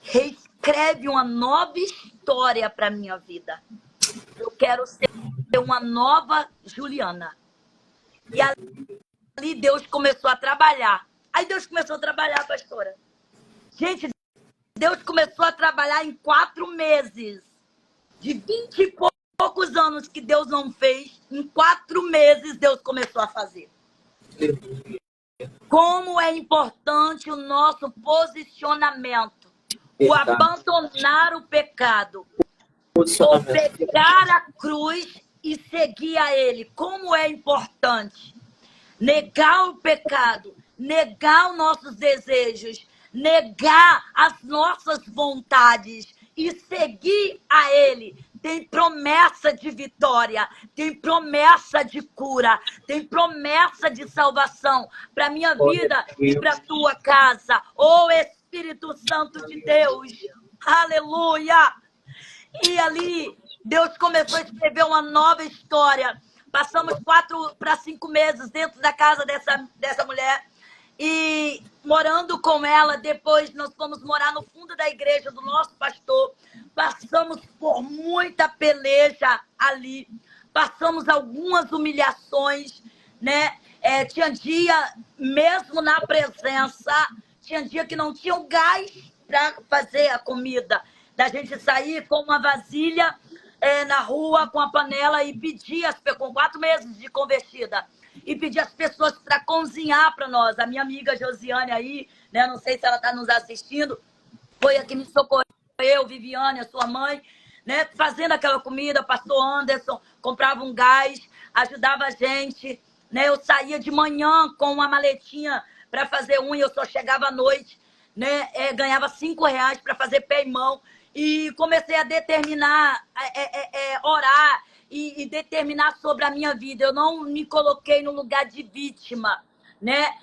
Reescreve uma nova história para minha vida. Eu quero ser uma nova Juliana. E ali Deus começou a trabalhar. Aí Deus começou a trabalhar, pastora. Gente, Deus começou a trabalhar em 4 meses. De 20 e poucos anos que Deus não fez, em 4 meses Deus começou a fazer. Como é importante o nosso posicionamento. O abandonar o pecado. O pegar a cruz e seguir a Ele. Como é importante. Negar o pecado. Negar os nossos desejos. Negar as nossas vontades. E seguir a Ele. Tem promessa de vitória, tem promessa de cura, tem promessa de salvação para minha vida e para tua casa. Ô Espírito Santo de Deus, aleluia! E ali, Deus começou a escrever uma nova história. Passamos 4 para 5 meses dentro da casa dessa mulher. E morando com ela, depois nós fomos morar no fundo da igreja do nosso pastor. Passamos por muita peleja ali. Passamos algumas humilhações, né? Tinha dia, mesmo na presença, tinha dia que não tinha o gás para fazer a comida. Da gente sair com uma vasilha na rua, com a panela e pedir, com 4 meses de convertida, e pedir as pessoas para cozinhar para nós. A minha amiga Josiane aí, né? Não sei se ela está nos assistindo, foi a que me socorreu, Viviane, a sua mãe, né? Fazendo aquela comida, pastor Anderson comprava um gás, ajudava a gente, né? Eu saía de manhã com uma maletinha para fazer unha, eu só chegava à noite, né? Ganhava R$5 para fazer pé e mão. E comecei a determinar, orar e determinar sobre a minha vida. Eu não me coloquei no lugar de vítima, né?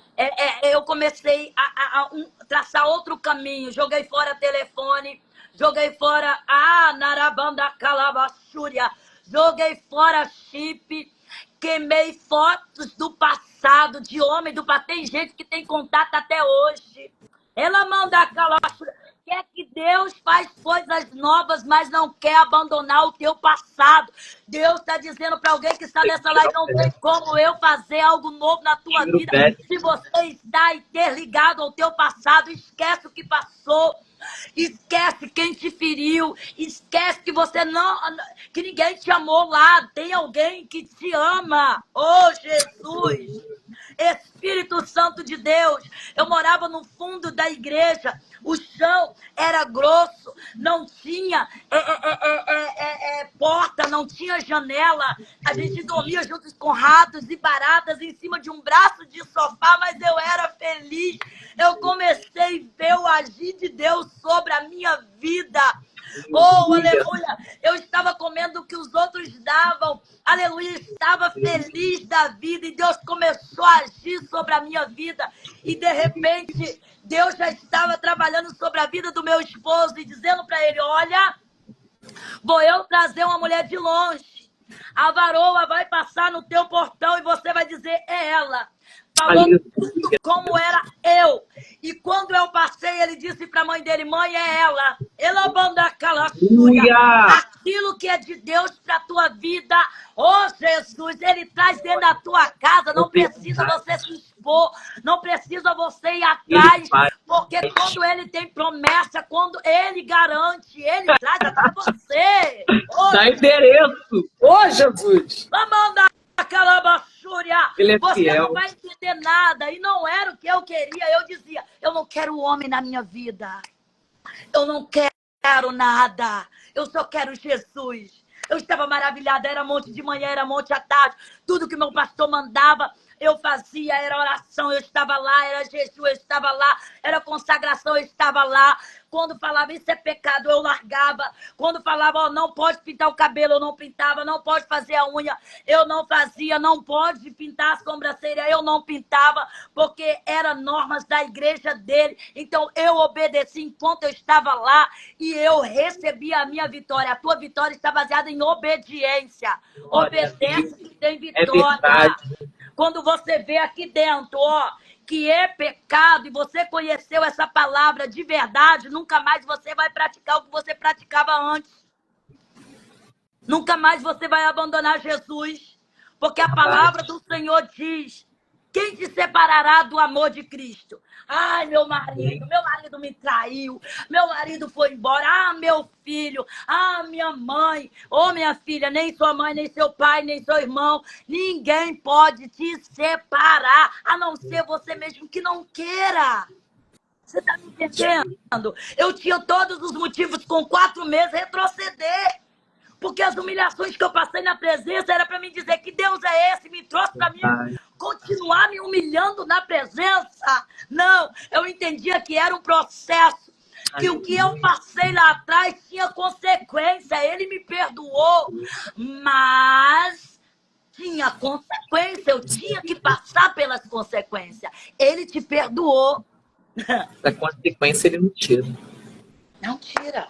Eu comecei a traçar outro caminho. Joguei fora telefone, joguei fora Narabanda Calabachúria, joguei fora chip, queimei fotos do passado, de homem do passado. Tem gente que tem contato até hoje. Ela manda calabachúria. Quer que Deus faz coisas novas, mas não quer abandonar o teu passado. Deus está dizendo para alguém que está nessa live, não tem como eu fazer algo novo na tua vida. Se você está interligado ao teu passado, esquece o que passou. Esquece quem te feriu. Esquece que que ninguém te amou lá. Tem alguém que te ama. Oh, Jesus! Espírito Santo de Deus. Eu morava no fundo da igreja. O chão era grosso, não tinha porta, não tinha janela. A gente dormia juntos com ratos e baratas em cima de um braço de sofá, mas eu era feliz. Eu comecei a ver o agir de Deus sobre a minha vida. Oh, aleluia! Eu estava comendo o que os outros davam. Aleluia! Estava feliz da vida e Deus começou a agir sobre a minha vida. E de repente, Deus já estava trabalhando sobre a vida do meu esposo e dizendo para ele: olha, vou eu trazer uma mulher de longe. A varoa vai passar no teu portão e você vai dizer: é ela. Falou tudo como era eu. E quando eu passei, ele disse para a mãe dele: mãe, é ela. Ela banda calaçuia. Aquilo que é de Deus para a tua vida, oh Jesus, ele traz dentro da tua casa. Não precisa você se expor, não precisa você ir atrás, porque quando ele tem promessa, quando ele garante, ele traz até você. Dá endereço. Ô, Jesus! Mamanda calabaçúria. Ele é Você fiel. não vai entender nada. E não era o que eu queria. Eu dizia: eu não quero homem na minha vida. Eu não quero nada. Eu só quero Jesus. Eu estava maravilhada. Era monte de manhã, era monte à tarde. Tudo que meu pastor mandava, eu fazia. Era oração, eu estava lá. Era jejum, eu estava lá. Era consagração, eu estava lá. Quando falava isso é pecado, eu largava. Quando falava, oh, não pode pintar o cabelo, eu não pintava. Não pode fazer a unha, eu não fazia. Não pode pintar a sobrancelha, eu não pintava. Porque eram normas da igreja dele. Então eu obedeci enquanto eu estava lá. E eu recebi a minha vitória. A tua vitória está baseada em obediência. Obedece que tem vitória. Quando você vê aqui dentro, ó, que é pecado, e você conheceu essa palavra de verdade, nunca mais você vai praticar o que você praticava antes. Nunca mais você vai abandonar Jesus. Porque a palavra do Senhor diz: quem te separará do amor de Cristo? Ai, meu marido me traiu, meu marido foi embora, ah, meu filho, ah, minha mãe, oh, minha filha, nem sua mãe, nem seu pai, nem seu irmão, ninguém pode te separar, a não ser você mesmo que não queira. Você está me entendendo? Eu tinha todos os motivos com 4 meses retroceder. Porque as humilhações que eu passei na presença era para me dizer que Deus é esse, me trouxe para mim continuar me humilhando na presença. Não, eu entendia que era um processo, que o que eu passei lá atrás tinha consequência. Ele me perdoou, mas tinha consequência, eu tinha que passar pelas consequências. Ele te perdoou. Da consequência ele não tira. Não tira.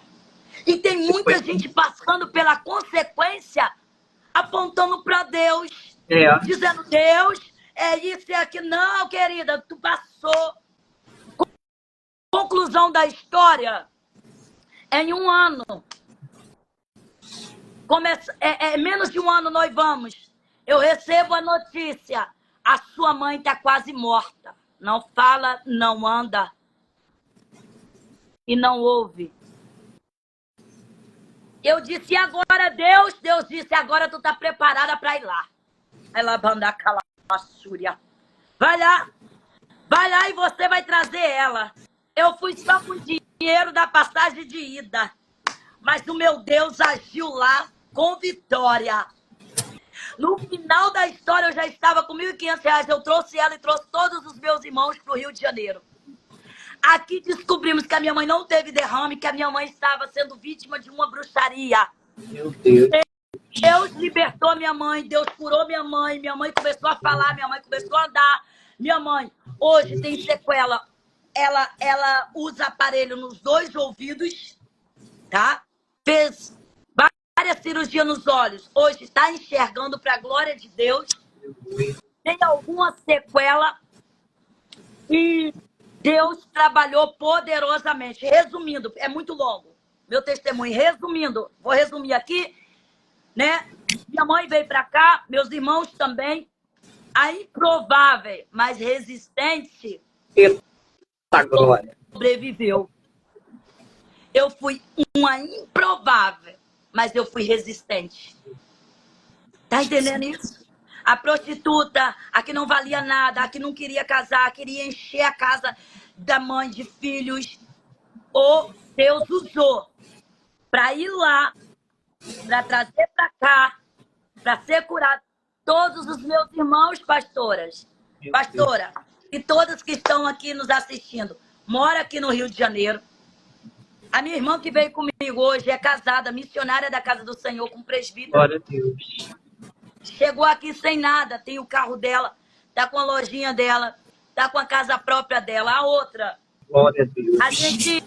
E tem muita gente passando pela consequência, apontando para Deus, dizendo: Deus, é isso e aquilo. Não, querida, tu passou. Conclusão da história, em 1 ano, menos de 1 ano nós vamos, eu recebo a notícia: a sua mãe está quase morta. Não fala, não anda e não ouve. Eu disse: e agora, Deus? Deus disse: agora tu tá preparada para ir lá. Ela banda calaçúria. Vai lá e você vai trazer ela. Eu fui só com dinheiro da passagem de ida, mas o meu Deus agiu lá com vitória. No final da história, eu já estava com R$1.500. Eu trouxe ela e trouxe todos os meus irmãos para o Rio de Janeiro. Aqui descobrimos que a minha mãe não teve derrame, que a minha mãe estava sendo vítima de uma bruxaria. Meu Deus. Deus libertou minha mãe, Deus curou minha mãe começou a falar, minha mãe começou a andar. Minha mãe hoje tem sequela. Ela usa aparelho nos 2 ouvidos, tá? Fez várias cirurgias nos olhos. Hoje está enxergando para a glória de Deus. Tem alguma sequela e Deus trabalhou poderosamente. Resumindo, é muito longo meu testemunho. Resumindo, vou resumir aqui, né? Minha mãe veio para cá, meus irmãos também. A improvável, mas resistente, Eita glória. sobreviveu. Eu fui uma improvável, mas eu fui resistente. Tá entendendo isso? a prostituta, a que não valia nada, a que não queria casar, queria encher a casa da mãe de filhos. Deus usou para ir lá, para trazer para cá, para ser curado. Todos os meus irmãos, pastora, e todas que estão aqui nos assistindo, mora aqui no Rio de Janeiro. A minha irmã que veio comigo hoje é casada, missionária da Casa do Senhor, com presbítero. Glória a Deus. Chegou aqui sem nada, tem o carro dela, tá com a lojinha dela, tá com a casa própria dela. A outra, Glória a Deus. a gente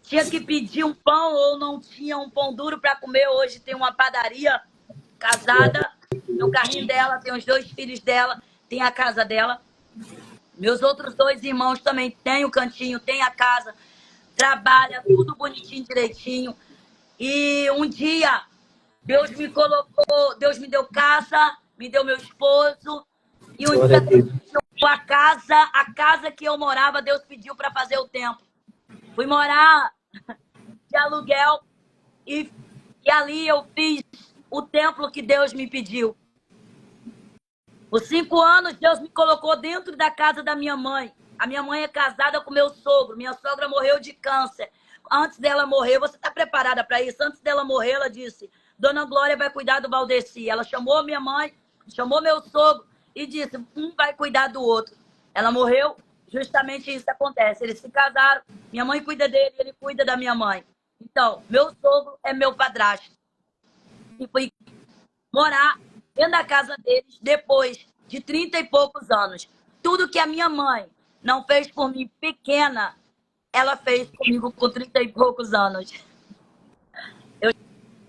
tinha que pedir um pão ou não tinha um pão duro para comer. Hoje tem uma padaria, casada, no carrinho dela, tem os 2 filhos dela, tem a casa dela. Meus outros 2 irmãos também têm o cantinho, tem a casa, trabalha, tudo bonitinho, direitinho. E um dia, Deus me colocou, Deus me deu casa, me deu meu esposo. E um Glória a dia, Deus. a casa que eu morava, Deus pediu para fazer o templo. Fui morar de aluguel e ali eu fiz o templo que Deus me pediu. Os 5 anos, Deus me colocou dentro da casa da minha mãe. A minha mãe é casada com meu sogro. Minha sogra morreu de câncer. Antes dela morrer, você está preparada para isso? Antes dela morrer, ela disse, Dona Glória vai cuidar do Valdeci. Ela chamou minha mãe, chamou meu sogro e disse, um vai cuidar do outro. Ela morreu, justamente isso acontece. Eles se casaram, minha mãe cuida dele, ele cuida da minha mãe. Então, meu sogro é meu padrasto. E fui morar dentro da casa deles depois de 30 e poucos anos. Tudo que a minha mãe não fez por mim pequena, ela fez comigo com 30 e poucos anos. Eu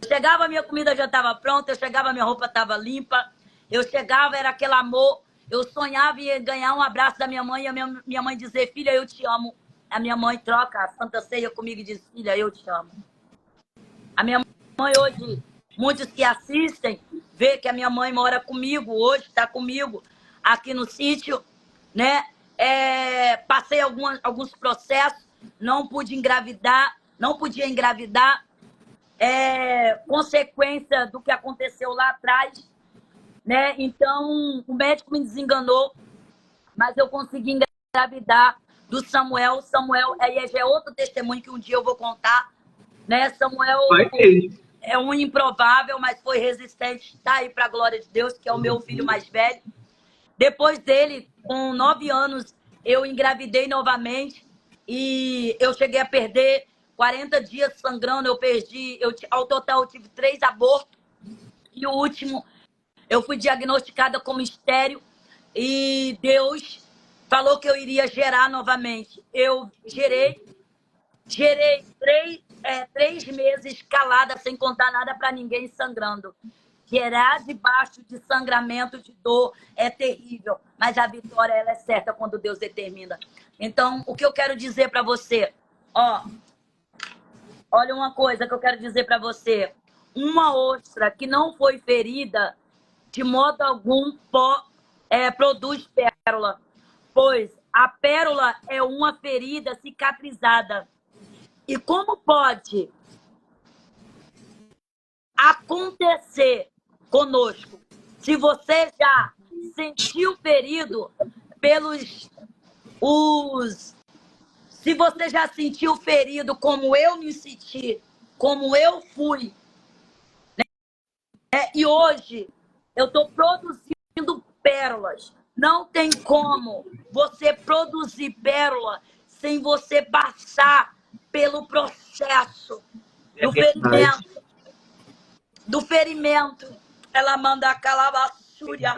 chegava, minha comida já estava pronta, eu chegava, minha roupa estava limpa, eu chegava, era aquele amor, eu sonhava em ganhar um abraço da minha mãe e a minha mãe dizer, filha, eu te amo. A minha mãe troca a Santa Ceia comigo e diz, filha, eu te amo. A minha mãe hoje, muitos que assistem, vê que a minha mãe mora comigo hoje, está comigo aqui no sítio, né? Passei alguns processos, não pude engravidar, não podia engravidar, consequência do que aconteceu lá atrás, né? Então, o médico me desenganou, mas eu consegui engravidar do Samuel. Samuel já é outro testemunho que um dia eu vou contar, né? Samuel Vai ter. é um improvável, mas foi resistente, está aí para a glória de Deus, que é o meu filho mais velho. Depois dele, com 9 anos, eu engravidei novamente e eu cheguei a perder 40 dias sangrando. Eu perdi, ao total eu tive 3 abortos e o último eu fui diagnosticada como estéril e Deus falou que eu iria gerar novamente. Eu gerei 3 meses calada, sem contar nada para ninguém, sangrando. Gerar debaixo de sangramento, de dor, é terrível. Mas a vitória, ela é certa quando Deus determina. Então, o que eu quero dizer para você? Olha uma coisa que eu quero dizer para você. Uma ostra que não foi ferida, de modo algum, produz pérola. Pois a pérola é uma ferida cicatrizada. E como pode acontecer conosco? Se você já sentiu ferido se você já sentiu ferido como eu me senti, como eu fui, né? E hoje eu estou produzindo pérolas. Não tem como você produzir pérola sem você passar pelo processo do ferimento. Ela manda a calavaçúria.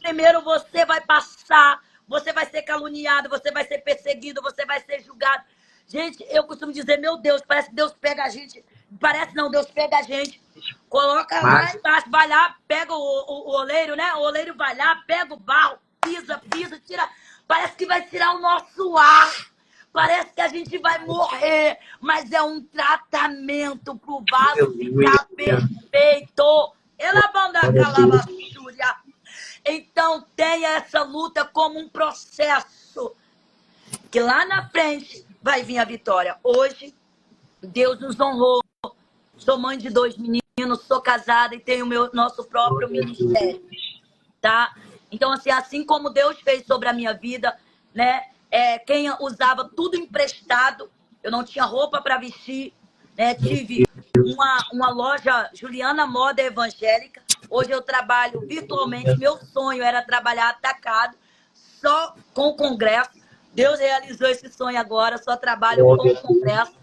Primeiro você vai passar, você vai ser caluniado, você vai ser perseguido, você vai ser julgado. Gente, eu costumo dizer, meu Deus, parece que Deus pega a gente. Parece não, Deus pega a gente, coloca lá embaixo, vai lá, pega o oleiro, né? O oleiro vai lá, pega o barro, pisa, tira. Parece que vai tirar o nosso ar. Parece que a gente vai morrer, mas é um tratamento pro vaso ficar perfeito. Ela manda a calavaçúria. Então tenha essa luta como um processo, que lá na frente vai vir a vitória. Hoje, Deus nos honrou. Sou mãe de 2 meninos, sou casada e tenho nosso próprio ministério. tá? Então, assim como Deus fez sobre a minha vida, né? Quem usava tudo emprestado, eu não tinha roupa para vestir, né? Tive uma loja Juliana Moda Evangélica. Hoje eu trabalho virtualmente. Meu sonho era trabalhar atacado, só com o congresso. Deus realizou esse sonho agora, só trabalho com o congresso.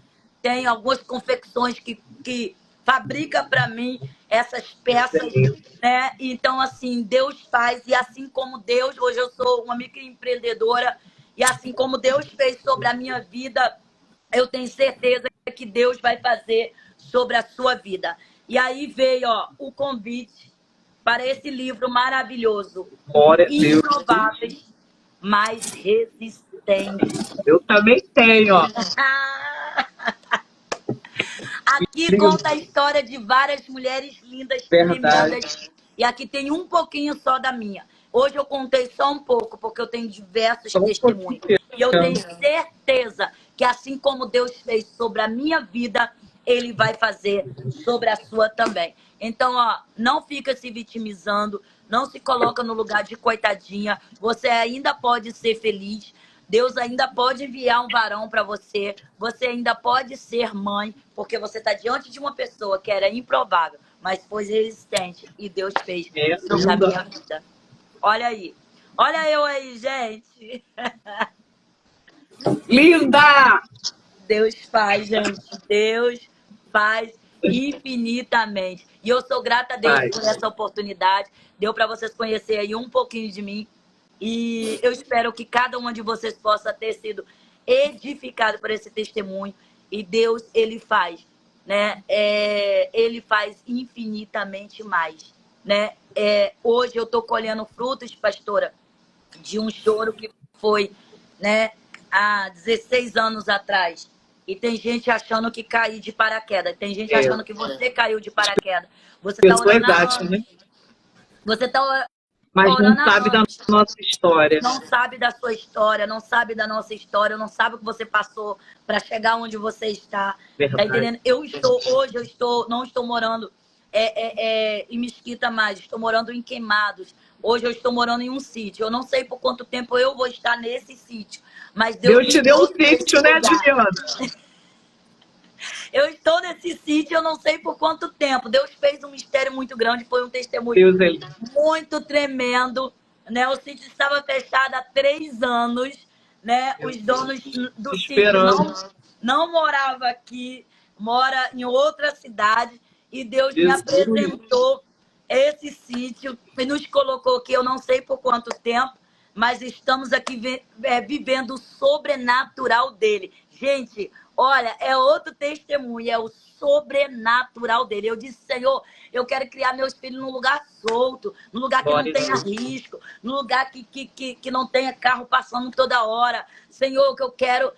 Tem algumas confecções que fabrica para mim essas peças, né? Então, assim, Deus faz, e assim como Deus, hoje eu sou uma microempreendedora, e assim como Deus fez sobre a minha vida, eu tenho certeza que Deus vai fazer sobre a sua vida. E aí veio, ó, o convite para esse livro maravilhoso, Glória a Deus. Improváveis, mas Resistentes. Eu também tenho, ó. Aqui Lindo. conta a história de várias mulheres lindas, Verdade. tremendas. E aqui tem um pouquinho só da minha. Hoje eu contei só um pouco, porque eu tenho diversos Só um testemunhos. pouquinho. E eu tenho certeza que assim como Deus fez sobre a minha vida, Ele vai fazer sobre a sua também. Então, ó, não fica se vitimizando, não se coloca no lugar de coitadinha. Você ainda pode ser feliz. Deus ainda pode enviar um varão para você. Você ainda pode ser mãe, porque você está diante de uma pessoa que era improvável, mas foi resistente. E Deus fez sobre a minha vida. Olha aí. Olha eu aí, gente. Linda! Deus faz, gente. Deus faz infinitamente. E eu sou grata a Deus por essa oportunidade. Deu para vocês conhecerem aí um pouquinho de mim. E eu espero que cada uma de vocês possa ter sido edificado por esse testemunho. E Deus, Ele faz, né? Ele faz infinitamente mais, né? Hoje eu estou colhendo frutos, pastora, de um choro que foi, né, há 16 anos atrás. E tem gente achando que caí de paraquedas. Tem gente achando que você caiu de paraquedas. Você está orando há anos. Né? Você está Mas não orando há sabe da anos. nossa história. Não sabe da sua história, não sabe da nossa história, não sabe o que você passou para chegar onde você está. Verdade. Tá entendendo? Hoje não estou morando em Mesquita mais, estou morando em Queimados. Hoje eu estou morando em um sítio. Eu não sei por quanto tempo eu vou estar nesse sítio, mas Deus te deu um sítio, né, Juliana? Eu estou nesse sítio, eu não sei por quanto tempo. Deus fez um mistério muito grande, foi um testemunho muito tremendo, né? O sítio estava fechado há 3 anos, né? Os donos do sítio não moravam aqui, mora em outra cidade, e Deus me apresentou esse sítio e nos colocou aqui, eu não sei por quanto tempo, mas estamos aqui vivendo o sobrenatural dele. Gente, olha, é outro testemunho, é o sobrenatural dele. Eu disse, Senhor, eu quero criar meus filhos num lugar solto, num lugar que não tenha risco, num lugar que não tenha carro passando toda hora. Senhor, que eu quero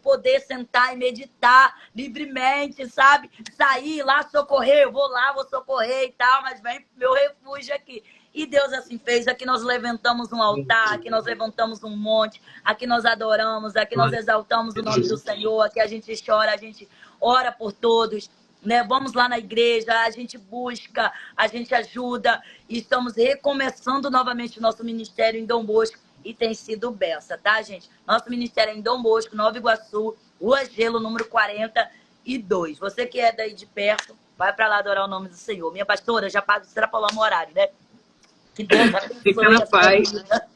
poder sentar e meditar livremente, sabe? Sair lá, socorrer, eu vou lá, vou socorrer e tal, mas vem meu refúgio aqui. E Deus assim fez. Aqui nós levantamos um altar, aqui nós levantamos um monte, aqui nós adoramos, aqui nós exaltamos o nome do Senhor, aqui a gente chora, a gente ora por todos, né? Vamos lá na igreja, a gente busca, a gente ajuda, e estamos recomeçando novamente o nosso ministério em Dom Bosco, e tem sido benção, tá, gente? Nosso ministério é em Dom Bosco, Nova Iguaçu, Rua Gelo, número 42. Você que é daí de perto, vai para lá adorar o nome do Senhor. Minha pastora, já paga extrapolamos o horário, né? Que Deus abençoe a sua vida.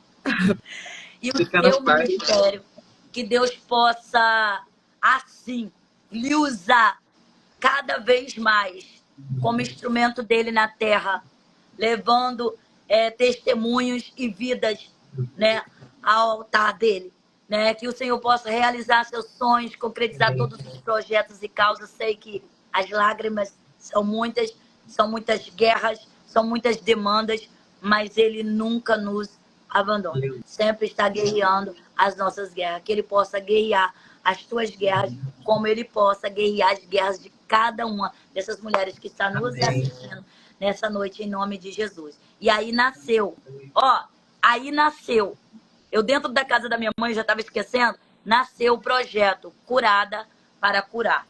E o seu ministério. Que Deus possa, assim, lhe usar cada vez mais como instrumento dele na terra, levando testemunhos e vidas, né, ao altar dele. Né? Que o Senhor possa realizar seus sonhos, concretizar todos os projetos e causas. Sei que as lágrimas são muitas guerras, são muitas demandas, mas ele nunca nos abandona. Sempre está guerreando as nossas guerras. Que ele possa guerrear as tuas guerras, como ele possa guerrear as guerras de cada uma dessas mulheres que está nos assistindo nessa noite, em nome de Jesus. E aí nasceu, eu dentro da casa da minha mãe, já estava esquecendo, nasceu o projeto Curada para Curar.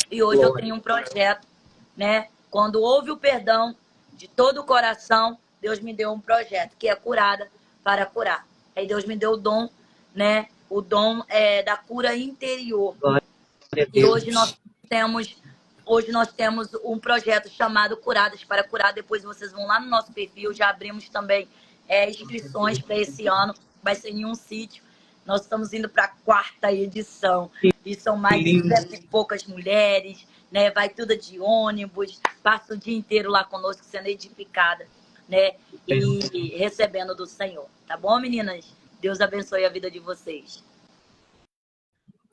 E hoje eu tenho um projeto, né? Quando houve o perdão de todo o coração, Deus me deu um projeto, que é Curada para Curar. Aí Deus me deu o dom, né? O dom da cura interior. Glória a E Deus. hoje nós temos um projeto chamado Curadas para Curar. Depois vocês vão lá no nosso perfil. Já abrimos também inscrições para esse ano. Vai ser em um sítio. Nós estamos indo para a 4ª edição. E são mais de 100 e poucas mulheres, né? Vai tudo de ônibus. Passa o dia inteiro lá conosco sendo edificada, né? E recebendo do Senhor. Tá bom, meninas? Deus abençoe a vida de vocês.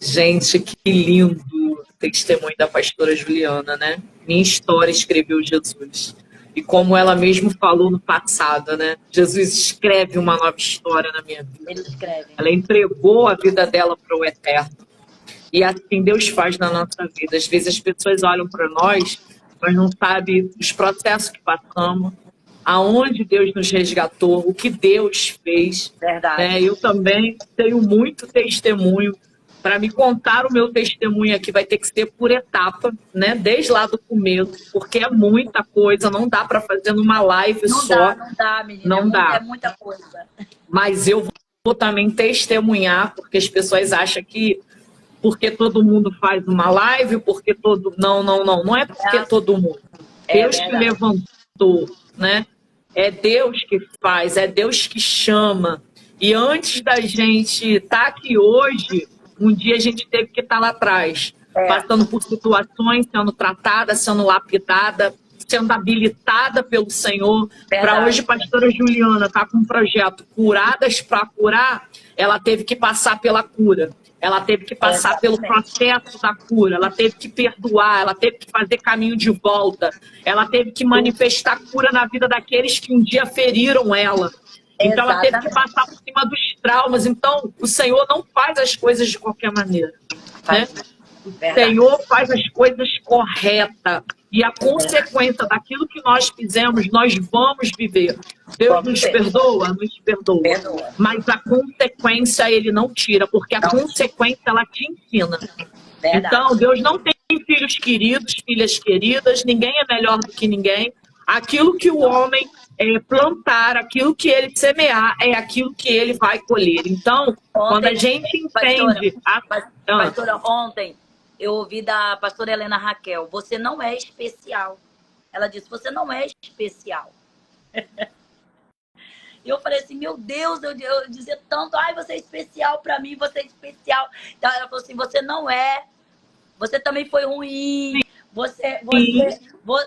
Gente, que lindo o testemunho da pastora Juliana, né? Minha história escreveu Jesus. E como ela mesmo falou no passado, né? Jesus escreve uma nova história na minha vida. Ele escreve. Ela entregou a vida dela para o eterno. E assim Deus faz na nossa vida. Às vezes as pessoas olham para nós, mas não sabem os processos que passamos, aonde Deus nos resgatou, o que Deus fez. Verdade. Né? Eu também tenho muito testemunho. Para me contar o meu testemunho aqui vai ter que ser por etapa, né? Desde lá do começo, porque é muita coisa, não dá para fazer numa live Não só. Não dá, menina. Não dá. É muita coisa. Mas eu vou também testemunhar, porque as pessoas acham que porque todo mundo faz uma live, porque todo... Não é porque todo mundo. Deus que levantou, né? É Deus que faz, é Deus que chama. E antes da gente estar aqui hoje, um dia a gente teve que estar lá atrás, passando por situações, sendo tratada, sendo lapidada, sendo habilitada pelo Senhor. Para hoje, a pastora Juliana está com um projeto Curadas para Curar, ela teve que passar pela cura. Ela teve que passar pelo processo da cura, ela teve que perdoar, ela teve que fazer caminho de volta, ela teve que manifestar cura na vida daqueles que um dia feriram ela. Então ela teve que passar por cima dos traumas. Então o Senhor não faz as coisas de qualquer maneira, né? O Senhor faz as coisas corretas. E a consequência daquilo que nós fizemos, nós vamos viver. Deus nos perdoa? Nos perdoa. Mas a consequência Ele não tira, porque a consequência ela te ensina. Então Deus não tem filhos queridos, filhas queridas, ninguém é melhor do que ninguém. Aquilo que o homem plantar, aquilo que ele semear, é aquilo que ele vai colher. Então, quando a gente entende... Pastora, ontem eu ouvi da pastora Helena Raquel, você não é especial. Ela disse, você não é especial. E eu falei assim, meu Deus, eu dizia tanto, ai, você é especial pra mim, você é especial. Então ela falou assim, você não é, você também foi ruim.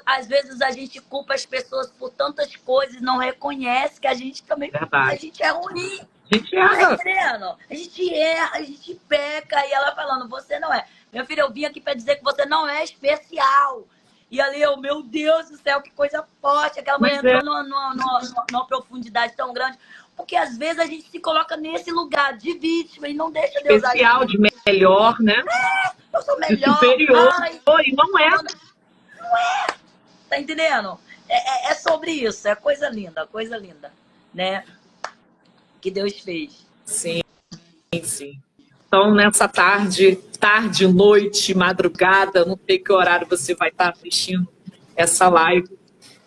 Às vezes a gente culpa as pessoas por tantas coisas, não reconhece que a gente também a gente é ruim. A gente erra. A gente erra, a gente peca. E ela falando, você não é. Meu filho, eu vim aqui para dizer que você não é especial. E ali eu, meu Deus do céu, que coisa forte. Aquela mulher entrou numa profundidade tão grande. Porque às vezes a gente se coloca nesse lugar de vítima e não deixa Deus agir. Especial, de melhor, né? Eu sou melhor. De superior. E não é. Não é. Tá entendendo? É sobre isso. É coisa linda, né? Que Deus fez. Sim, sim. Então, nessa tarde, noite, madrugada, não sei que horário você vai estar assistindo essa live.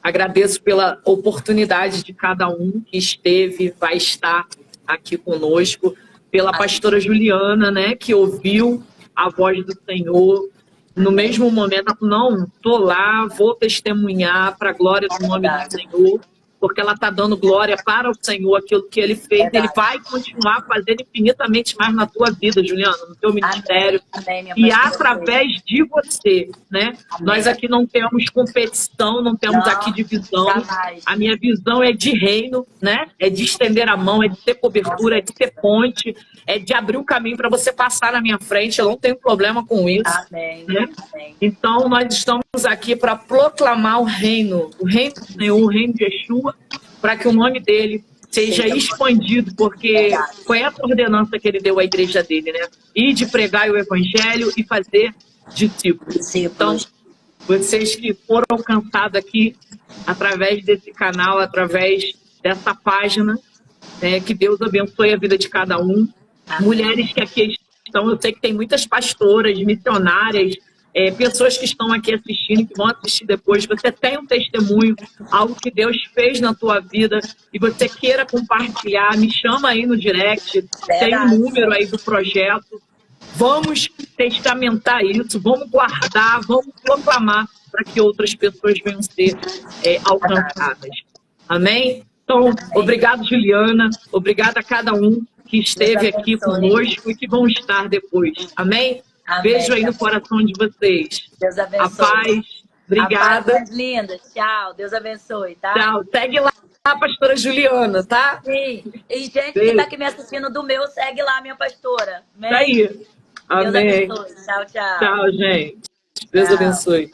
Agradeço pela oportunidade de cada um que esteve, vai estar aqui conosco, pela pastora Juliana, né, que ouviu a voz do Senhor. No mesmo momento, não, estou lá, vou testemunhar para a glória do nome do Senhor, porque ela está dando glória para o Senhor, aquilo que Ele fez. Ele vai continuar fazendo infinitamente mais na tua vida, Juliana, no teu ministério. Amém, e através de você, né? Amém. Nós aqui não temos competição, não temos aqui divisão. Jamais. A minha visão é de reino, né? É de estender a mão, é de ter cobertura, é de ter ponte, é de abrir o caminho para você passar na minha frente. Eu não tenho problema com isso. Amém. Né? Amém. Então, nós estamos aqui para proclamar o reino do Senhor, o reino de Yeshua, para que o nome dele seja expandido, porque foi essa ordenança que ele deu à igreja dele, né? Ir de pregar o evangelho e fazer discípulos. Então, vocês que foram alcançados aqui através desse canal, através dessa página, que Deus abençoe a vida de cada um. Mulheres que aqui estão, eu sei que tem muitas pastoras, missionárias, pessoas que estão aqui assistindo, que vão assistir depois, você tem um testemunho, algo que Deus fez na tua vida e você queira compartilhar, me chama aí no direct, tem o número aí do projeto. Vamos testamentar isso, vamos guardar, vamos proclamar para que outras pessoas venham ser alcançadas. Amém? Então, obrigado, Juliana. Obrigada a cada um que esteve aqui conosco e que vão estar depois. Amém? Amém. Beijo aí no coração de vocês. Deus abençoe. A paz. Obrigada. A paz, lindas. Tchau. Deus abençoe, tá? Tchau. Segue lá a pastora Juliana, tá? Sim. E gente que está aqui me assistindo do meu, segue lá a minha pastora. Amém? Tá aí. Amém. Deus abençoe. Tchau, tchau. Tchau, gente. Deus abençoe.